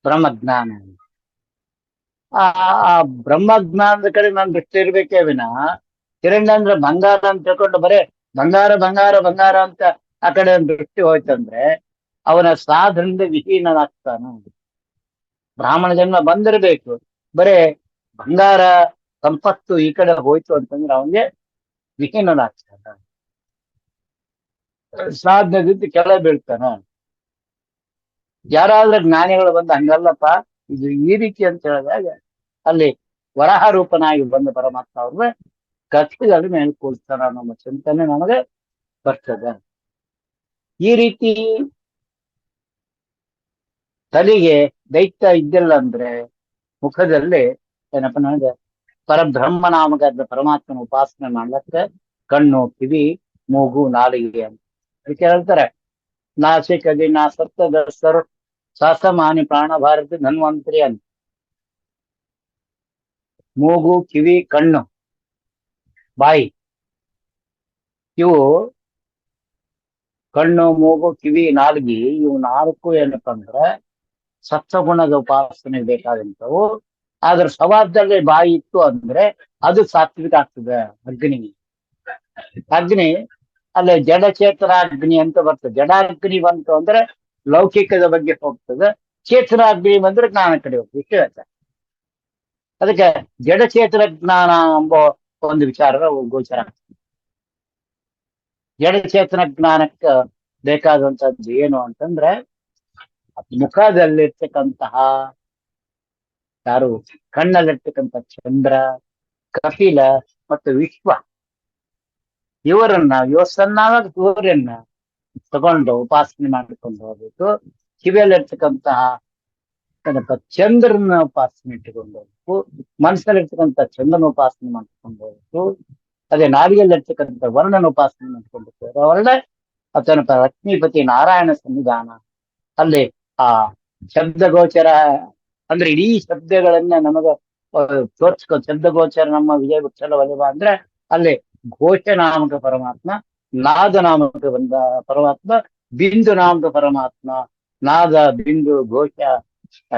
ಬ್ರಹ್ಮಜ್ಞಾನ. ಆ ಆ ಬ್ರಹ್ಮಜ್ಞಾನದ ಕಡೆ ನಾನು ದೃಷ್ಟಿ ಇರ್ಬೇಕೇ ವಿನ ಹಿರಣ್ಯ ಅಂದ್ರೆ ಬಂಗಾರ ಅಂತ ತಿಳ್ಕೊಂಡು ಬರೇ ಬಂಗಾರ ಬಂಗಾರ ಬಂಗಾರ ಅಂತ ಆ ಕಡೆ ಒಂದು ದೃಷ್ಟಿ ಹೋಯ್ತಂದ್ರೆ ಅವನ ಸಾಧನೆಯಿಂದ ವಿಹೀನನಾಗ್ತಾನ. ಬ್ರಾಹ್ಮಣ ಜನ್ಮ ಬಂದಿರ್ಬೇಕು, ಬರೇ ಬಂಗಾರ ಸಂಪತ್ತು ಈ ಕಡೆ ಹೋಯ್ತು ಅಂತಂದ್ರೆ ಅವನಿಗೆ ವಿಹೀನನಾಗ್ತಾನ, ಸಾಧನೆದಿಂದ ಕೆಳ ಬೀಳ್ತಾನ. ಯಾರಾದ್ರೂ ಜ್ಞಾನಿಗಳು ಬಂದು ಹಂಗಲ್ಲಪ್ಪ ಇದು ಈ ರೀತಿ ಅಂತ ಹೇಳಿದಾಗ ಅಲ್ಲಿ ವರಹ ರೂಪನಾಗಿ ಬಂದ ಪರಮಾತ್ಮ ಅವ್ರನ್ನ ಕಥೆಗಳ ಮೇಲೆ ಕೂಡ್ತಾನ ನಮ್ಮ ಚಿಂತನೆ ನಮಗೆ ಬರ್ತದೆ. ಈ ರೀತಿ ತಲೆಗೆ ದೈತ್ಯ ಇದ್ದಿಲ್ಲ ಅಂದ್ರೆ ಮುಖದಲ್ಲಿ ಏನಪ್ಪ ನನಗೆ ಪರಬ್ರಹ್ಮನಾಮಕ ಪರಮಾತ್ಮನ ಉಪಾಸನೆ ಮಾಡ್ಲಕ್ಕೆ ಕಣ್ಣು, ಕಿವಿ, ಮೂಗು, ನಾಲಿಗೆ ಅಂತ ಅದಕ್ಕೆ ಹೇಳ್ತಾರೆ. ನಾಸಿಕದಿ ನಾ ಸಪ್ತದಸ್ತರು ಸಾಸಮಾನಿ ಪ್ರಾಣ ಭಾರತಿ ಧನ್ವಂತರಿ ಅಂತ. ಮೂಗು, ಕಿವಿ, ಕಣ್ಣು, ಬಾಯಿ, ಇವು ಕಣ್ಣು, ಮೂಗು, ಕಿವಿ, ನಾಲ್ಗಿ, ಇವು ನಾಲ್ಕು ಏನಪ್ಪ ಅಂದ್ರೆ ಸತ್ವಗುಣದ ಉಪಾಸನೆ ಬೇಕಾದಂಥವು. ಆದ್ರೆ ಸವಾದದಲ್ಲಿ ಬಾಯಿ ಇತ್ತು ಅಂದ್ರೆ ಅದು ಸಾತ್ವಿಕ ಆಗ್ತದೆ. ಅಗ್ನಿ ಅಗ್ನಿ ಅಲ್ಲೇ ಜಡಚೇತನ ಅಗ್ನಿ ಅಂತ ಬರ್ತದೆ. ಜಡಾಗ್ನಿ ಬಂತು ಅಂದ್ರೆ ಲೌಕಿಕದ ಬಗ್ಗೆ ಹೋಗ್ತದೆ, ಚೇತನ ಅಗ್ನಿ ಬಂದ್ರೆ ಜ್ಞಾನ ಕಡೆ ಹೋಗ್ತದೆ. ಇಷ್ಟು ಹೇಳ್ತಾರೆ. ಅದಕ್ಕೆ ಜಡಚೇತನ ಜ್ಞಾನ ಎಂಬ ಒಂದು ವಿಚಾರ ಗೋಚರ. ಜಡಚೇತನ ಜ್ಞಾನಕ್ಕೆ ಬೇಕಾದಂತದ್ದು ಏನು ಅಂತಂದ್ರೆ ಮುಖದಲ್ಲಿರ್ತಕ್ಕಂತಹ ಯಾರು ಕಣ್ಣಲ್ಲಿರ್ತಕ್ಕಂಥ ಚಂದ್ರ, ಕಪಿಲ ಮತ್ತು ವಿಶ್ವ, ಇವರನ್ನ ಯೋಸನ್ನಾಗ ಸೂರ್ಯನ್ನ ತಗೊಂಡು ಉಪಾಸನೆ ಮಾಡಿಕೊಂಡು ಹೋಗ್ಬೇಕು. ಕಿವಿಯಲ್ಲಿರ್ತಕ್ಕಂತಹ ಏನಪ್ಪ ಚಂದ್ರನ ಉಪಾಸನೆ ಇಟ್ಟುಕೊಂಡು ಹೋಗ್ಬೇಕು. ಮನಸ್ಸಲ್ಲಿರ್ತಕ್ಕಂಥ ಚಂದ್ರನ ಉಪಾಸನೆ ಮಾಡ್ಕೊಂಡು ಹೋಗ್ಬೇಕು. ಅದೇ ನಾಡಿಯಲ್ಲಿರ್ತಕ್ಕಂಥ ವರ್ಣನ ಉಪಾಸನೆ ಮಾಡ್ಕೊಂಡು ಹೋಗ್ಬೇಕು. ವರ್ಣ ಅಥವಾ ಲಕ್ಷ್ಮೀಪತಿ ನಾರಾಯಣ ಸನ್ನಿಧಾನ, ಅಲ್ಲಿ ಆ ಶಬ್ದಗೋಚರ ಅಂದ್ರೆ ಇಡೀ ಶಬ್ದಗಳನ್ನ ನಮಗ ತೋರ್ಸ್ಕೊ. ಶಬ್ದಗೋಚರ ನಮ್ಮ ವಿಜಯ ವಿಠಲ ವಲ್ಲಭ ಅಂದ್ರೆ ಅಲ್ಲಿ ಘೋಷ ನಾಮಕ ಪರಮಾತ್ಮ, ನಾದ ನಾಮಕ ಬಂದ ಪರಮಾತ್ಮ, ಬಿಂದು ನಾಮಕ ಪರಮಾತ್ಮ, ನಾದ, ಬಿಂದು, ಘೋಷ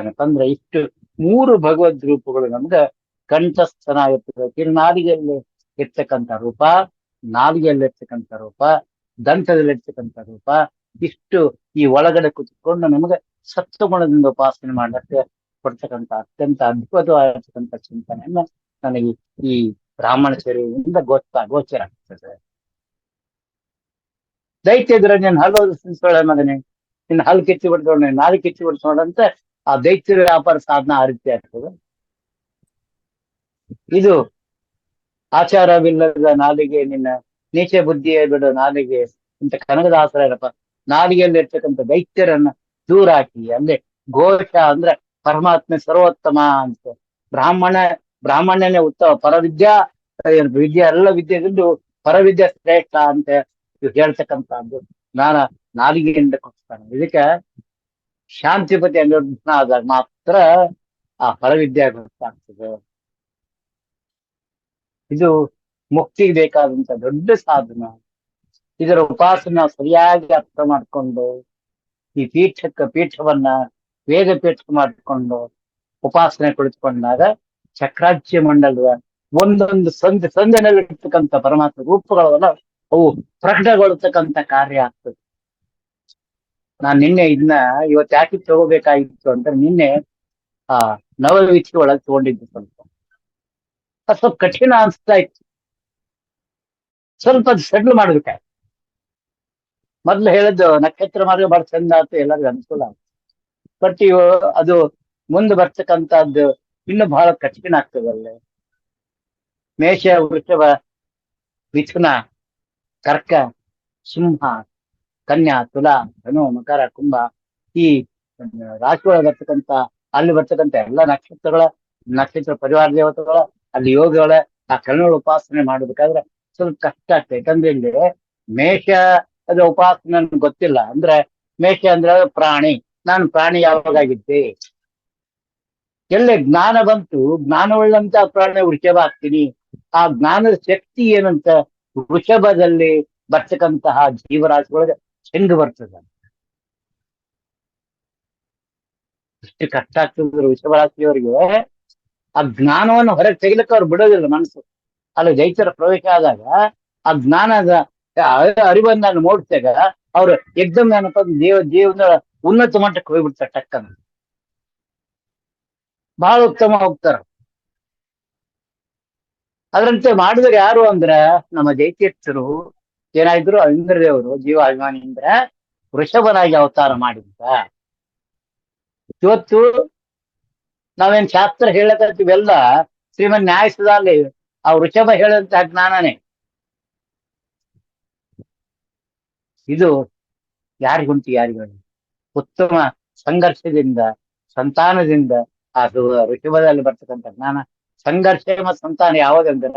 ಅಂತಂದ್ರೆ ಇಷ್ಟು ಮೂರು ಭಗವದ್ ರೂಪಗಳು ನಮ್ಗ ಕಂಠಸ್ಥನಾಗಿರ್ತದೆ. ಕಿರುನಾಡಿಗೆಯಲ್ಲಿ ಇರ್ತಕ್ಕಂಥ ರೂಪ, ನಾಲಿಗೆಯಲ್ಲಿರ್ತಕ್ಕಂಥ ರೂಪ, ದಂತದಲ್ಲಿರ್ತಕ್ಕಂಥ ರೂಪ, ಇಷ್ಟು ಈ ಒಳಗಡೆ ಕುತ್ಕೊಂಡು ನಮಗೆ ಸತ್ವಗುಣದಿಂದ ಉಪಾಸನೆ ಮಾಡಕ್ಕೆ ಕೊಡ್ತಕ್ಕಂಥ ಅತ್ಯಂತ ಅದ್ಭುತವಾಗಿರ್ತಕ್ಕಂಥ ಚಿಂತನೆಯನ್ನ ನನಗೆ ಈ ಬ್ರಾಹ್ಮಣ ಚರ್ಯದಿಂದ ಗೋಚರ ಆಗ್ತದೆ. ದೈತ್ಯ ಇದ್ರೆ ನೀನ್ ಹಲ್ಲೋದು ಸಿನ್ಸೊಳ್ಳೆ ಮಗನೇ, ನಿನ್ನ ಹಲ್ಲು ಕಿಚ್ಚಿ ಬಿಡ್ಸೋಣ, ನಾಲಿ ಕಿಚ್ಚಿ ಬಿಡ್ಸೋಣಂತ ಆ ದೈತ್ಯ ವ್ಯಾಪಾರ ಸಾಧನ ಆ ರೀತಿ ಆಗ್ತದೆ. ಇದು ಆಚಾರವಿಲ್ಲದ ನಾಲಿಗೆ, ನಿನ್ನ ನೀಚೆ ಬುದ್ಧಿಯೇ ಬಿಡು ನಾಲಿಗೆ ಅಂತ ಕನಕದಾಸರ ಇರಪ್ಪ. ನಾಲಿಗೆಯಲ್ಲಿ ಇರ್ತಕ್ಕಂಥ ದೈತ್ಯರನ್ನ ದೂರ ಹಾಕಿ, ಅಂದ್ರೆ ಘೋಷ ಅಂದ್ರೆ ಪರಮಾತ್ಮ ಸರ್ವೋತ್ತಮ ಅಂತ, ಬ್ರಾಹ್ಮಣನೇ ಉತ್ತಮ, ಪರವಿದ್ಯಾ ವಿದ್ಯೆ ಎಲ್ಲ ವಿದ್ಯೆಗಿಂದು ಪರವಿದ್ಯೆ ಶ್ರೇಷ್ಠ ಅಂತ ಹೇಳ್ತಕ್ಕಂಥದ್ದು ನಾಲಿಗೆಯಿಂದ ಕೊಡ್ತಾನೆ. ಇದಕ್ಕೆ ಶಾಂತಿಪತಿ ಅನಿರುದ್ಧ ಆದಾಗ ಮಾತ್ರ ಆ ಪರವಿದ್ಯೆ ಗೊತ್ತಾಗ್ತದೆ. ಇದು ಮುಕ್ತಿಗೆ ಬೇಕಾದಂತ ದೊಡ್ಡ ಸಾಧನ. ಇದರ ಉಪಾಸನ ಸರಿಯಾಗಿ ಅರ್ಥ ಮಾಡಿಕೊಂಡು ಈ ಪೀಠವನ್ನ ವೇದ ಪೀಠ ಮಾಡಿಕೊಂಡು ಉಪಾಸನೆ ಕುಳಿತುಕೊಂಡಾಗ ಚಕ್ರಾಜ್ಯ ಮಂಡಲದ ಒಂದೊಂದು ಸಂಧಿನಲ್ಲಿರ್ತಕ್ಕಂಥ ಪರಮಾತ್ಮ ರೂಪಗಳಲ್ಲ ಅವು ಪ್ರಕಟಗೊಳ್ತಕ್ಕಂಥ ಕಾರ್ಯ ಆಗ್ತದೆ. ನಾನ್ ನಿನ್ನೆ ಇದನ್ನ ಇವತ್ತು ಯಾಕೆ ತಗೋಬೇಕಾಗಿತ್ತು ಅಂತ ನಿನ್ನೆ ಆ ನವವೀಥಿ ಒಳಗೆ ತಗೊಂಡಿದ್ದು. ಸ್ವಲ್ಪ ಕಠಿಣ ಅನ್ಸ್ತಾ ಇತ್ತು, ಸ್ವಲ್ಪ ಸೆಟ್ಲ್ ಮಾಡ್ಬೇಕಾಯ್ತು. ಮೊದ್ಲು ಹೇಳಿದ್ದು ನಕ್ಷತ್ರ ಮಾರ್ಗ ಬಹಳ ಚಂದ ಆಯ್ತು, ಎಲ್ಲರಿಗೂ ಅನುಕೂಲ ಆಯ್ತು. ಬಟ್ ಅದು ಮುಂದೆ ಬರ್ತಕ್ಕಂಥದ್ದು ಇನ್ನು ಬಹಳ ಕಠಿಣ ಆಗ್ತದಲ್ಲ. ಮೇಷ, ವೃಷಭ, ಮಿಥುನ, ಕರ್ಕ, ಸಿಂಹ, ಕನ್ಯಾ, ತುಲಾ, ಧನು, ಮಕರ, ಕುಂಭ, ಈ ರಾಶಿಯೊಳಗೆ ಬರ್ತಕ್ಕಂಥ, ಅಲ್ಲಿ ಬರ್ತಕ್ಕಂಥ ಎಲ್ಲ ನಕ್ಷತ್ರ ಪರಿವಾರ ದೇವತೆಗಳ, ಅಲ್ಲಿ ಯೋಗಗಳ ಆ ಕರ್ಣಗಳ ಉಪಾಸನೆ ಮಾಡ್ಬೇಕಾದ್ರೆ ಸ್ವಲ್ಪ ಕಷ್ಟ ಆಗ್ತದೆ. ಯಾಕಂದ್ರೆ ಇಲ್ಲಿ ಮೇಷ ಅದ ಉಪಾಸನೆ ನನ್ಗೆ ಗೊತ್ತಿಲ್ಲ ಅಂದ್ರೆ, ಮೇಷ ಅಂದ್ರೆ ಪ್ರಾಣಿ, ನಾನು ಪ್ರಾಣಿ ಯಾವಾಗಾಗಿದ್ದೆ, ಎಲ್ಲೇ ಜ್ಞಾನ ಬಂತು, ಜ್ಞಾನವುಳ್ಳಂತ ಪ್ರಾಣಿ ವೃಷಭ ಆಗ್ತೀನಿ. ಆ ಜ್ಞಾನದ ಶಕ್ತಿ ಏನಂತ ವೃಷಭದಲ್ಲಿ ಬರ್ತಕ್ಕಂತಹ ಜೀವರಾಶಿಯೊಳಗೆ ಹೆಂಗ್ ಬರ್ತದ, ಇಷ್ಟು ಕಷ್ಟ ಆಗ್ತದ್ರು ವೃಷಭ ರಾಶಿಯವರಿಗೆ. ಆ ಜ್ಞಾನವನ್ನು ಹೊರಗೆ ತೆಗಿಲಿಕ್ಕೆ ಅವ್ರು ಬಿಡೋದಿಲ್ಲ ಮನಸ್ಸು. ಅಲ್ಲಿ ದೈತ್ಯರ ಪ್ರವೇಶ ಆದಾಗ ಆ ಜ್ಞಾನದ ಅರಿವನ್ನ ಮೂಡಿಸಿದಾಗ ಅವ್ರು ಎಕ್ದಮ್ ಏನಪ್ಪ ಜೀವನ ಉನ್ನತ ಮಟ್ಟಕ್ಕೆ ಹೋಗ್ಬಿಡ್ತಾರೆ ಟಕ್ಕನ, ಬಹಳ ಉತ್ತಮ ಹೋಗ್ತಾರ. ಅದರಂತೆ ಮಾಡಿದ್ರೆ ಯಾರು ಅಂದ್ರ ನಮ್ಮ ದೈತ್ಯರು ಏನಾದ್ರು ಇಂದ್ರದೇವರು ಜೀವ ಅಭಿಮಾನಿ ಇಂದ್ರ ವೃಷಭನಾಗಿ ಅವತಾರ ಮಾಡಿದ್ದ. ಇವತ್ತು ನಾವೇನ್ ಶಾಸ್ತ್ರ ಹೇಳಕತ್ತೀವೆಲ್ಲ ಶ್ರೀಮನ್ ನ್ಯಾಯಸದಲ್ಲಿ ಆ ವೃಷಭ ಹೇಳಂತಹ ಜ್ಞಾನನೇ ಇದು. ಯಾರಿಗುಂಟು ಯಾರಿಗ ಉತ್ತಮ ಸಂಘರ್ಷದಿಂದ, ಸಂತಾನದಿಂದ ಅದು ಋಷಭದಲ್ಲಿ ಬರ್ತಕ್ಕಂಥ ಜ್ಞಾನ. ಸಂಘರ್ಷ ಮತ್ತು ಸಂತಾನ ಯಾವಾಗಂದ್ರ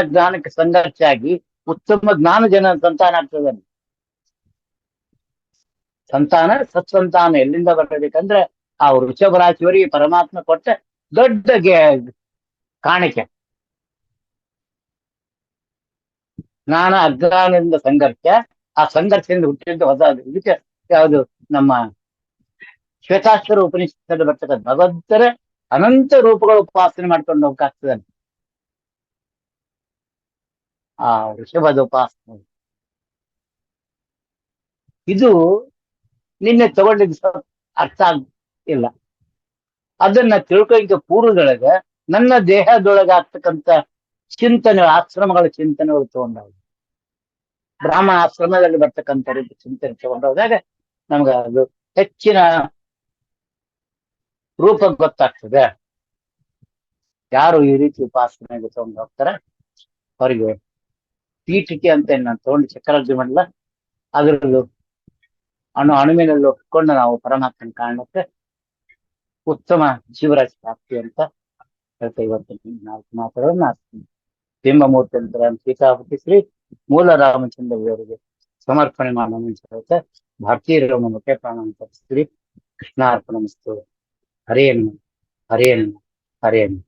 ಜ್ಞಾನಕ್ಕೆ ಸಂಘರ್ಷ ಆಗಿ ಉತ್ತಮ ಜ್ಞಾನ ಜನ ಸಂತಾನ ಆಗ್ತದೆ. ಸಂತಾನ ಸತ್ಸಂತಾನ ಎಲ್ಲಿಂದ ಬರಬೇಕಂದ್ರೆ ಆ ವೃಷಭ ರಾಶಿಯವರಿಗೆ ಪರಮಾತ್ಮ ಕೊಟ್ಟ ದೊಡ್ಡ ಕಾಣಿಕೆ. ಜ್ಞಾನ ಅಜ್ಞಾನದಿಂದ ಸಂಘರ್ಷ, ಆ ಸಂಘರ್ಷದಿಂದ ಹುಟ್ಟಿದ್ದು ಹೊಸ ಇದಕ್ಕೆ ಯಾವುದು ನಮ್ಮ ಶ್ವೇತಾಕ್ಷರ ಉಪನಿಷತ್ತಲ್ಲಿ ಬರ್ತಕ್ಕಂಥ ಭಗವಂತರ ಅನಂತ ರೂಪಗಳ ಉಪಾಸನೆ ಮಾಡ್ಕೊಂಡು ಹೋಗ್ತಾಗ್ತದೆ ಆ ವೃಷಭದ ಉಪಾಸನೆ. ಇದು ನಿನ್ನೆ ತಗೊಂಡಿದ್ದು ಅರ್ಥ ಇಲ್ಲ. ಅದನ್ನ ತಿಳ್ಕೊಳಿಕ್ಕೆ ಪೂರ್ವದೊಳಗೆ ನನ್ನ ದೇಹದೊಳಗೆ ಆಗ್ತಕ್ಕಂಥ ಚಿಂತನೆ, ಆಶ್ರಮಗಳ ಚಿಂತನೆಗಳು ತಗೊಂಡಾಗ, ಬ್ರಾಹ್ಮಣ ಆಶ್ರಮದಲ್ಲಿ ಬರ್ತಕ್ಕಂಥ ರೀತಿ ಚಿಂತನೆ ತಗೊಂಡೋದಾಗ ನಮ್ಗೆ ಅದು ಹೆಚ್ಚಿನ ರೂಪ ಗೊತ್ತಾಗ್ತದೆ. ಯಾರು ಈ ರೀತಿ ಉಪಾಸನೆಗೆ ತಗೊಂಡು ಹೋಗ್ತಾರೆ ಅವರಿಗೆ ಪೀಠಿಕೆ ಅಂತ ನಾನು ತಗೊಂಡು ಚಕ್ರಾರ್ಜಿ ಮಾಡಲ್ಲ, ಅದರಲ್ಲೂ ಅಣುವಿನಲ್ಲಿ ಒಪ್ಕೊಂಡು ನಾವು ಪರಮಾತ್ಮನ ಕಾರಣಕ್ಕೆ ಉತ್ತಮ ಜೀವರಾಶಿ ಪ್ರಾಪ್ತಿ ಅಂತ ಹೇಳ್ತಾ ಇವತ್ತು 4 ಮಾತುಗಳನ್ನ ಬಿಂಬಮೂರ್ತಿ ಅಂತ ಸೀತಾಪತಿ ಶ್ರೀ ಮೂಲ ರಾಮಚಂದ್ರ ಅವರಿಗೆ ಸಮರ್ಪಣೆ ಮಾಡೋಣ ಅಂತ ಹೇಳ್ತಾ ಭಾರತೀಯ ಮುಖ್ಯ ಪ್ರಾಣ ಶ್ರೀ ಕೃಷ್ಣಾರ್ಪಣ ಮಸ್ತು. ಹರೇನು ಹರೇನು ಹರೇನು.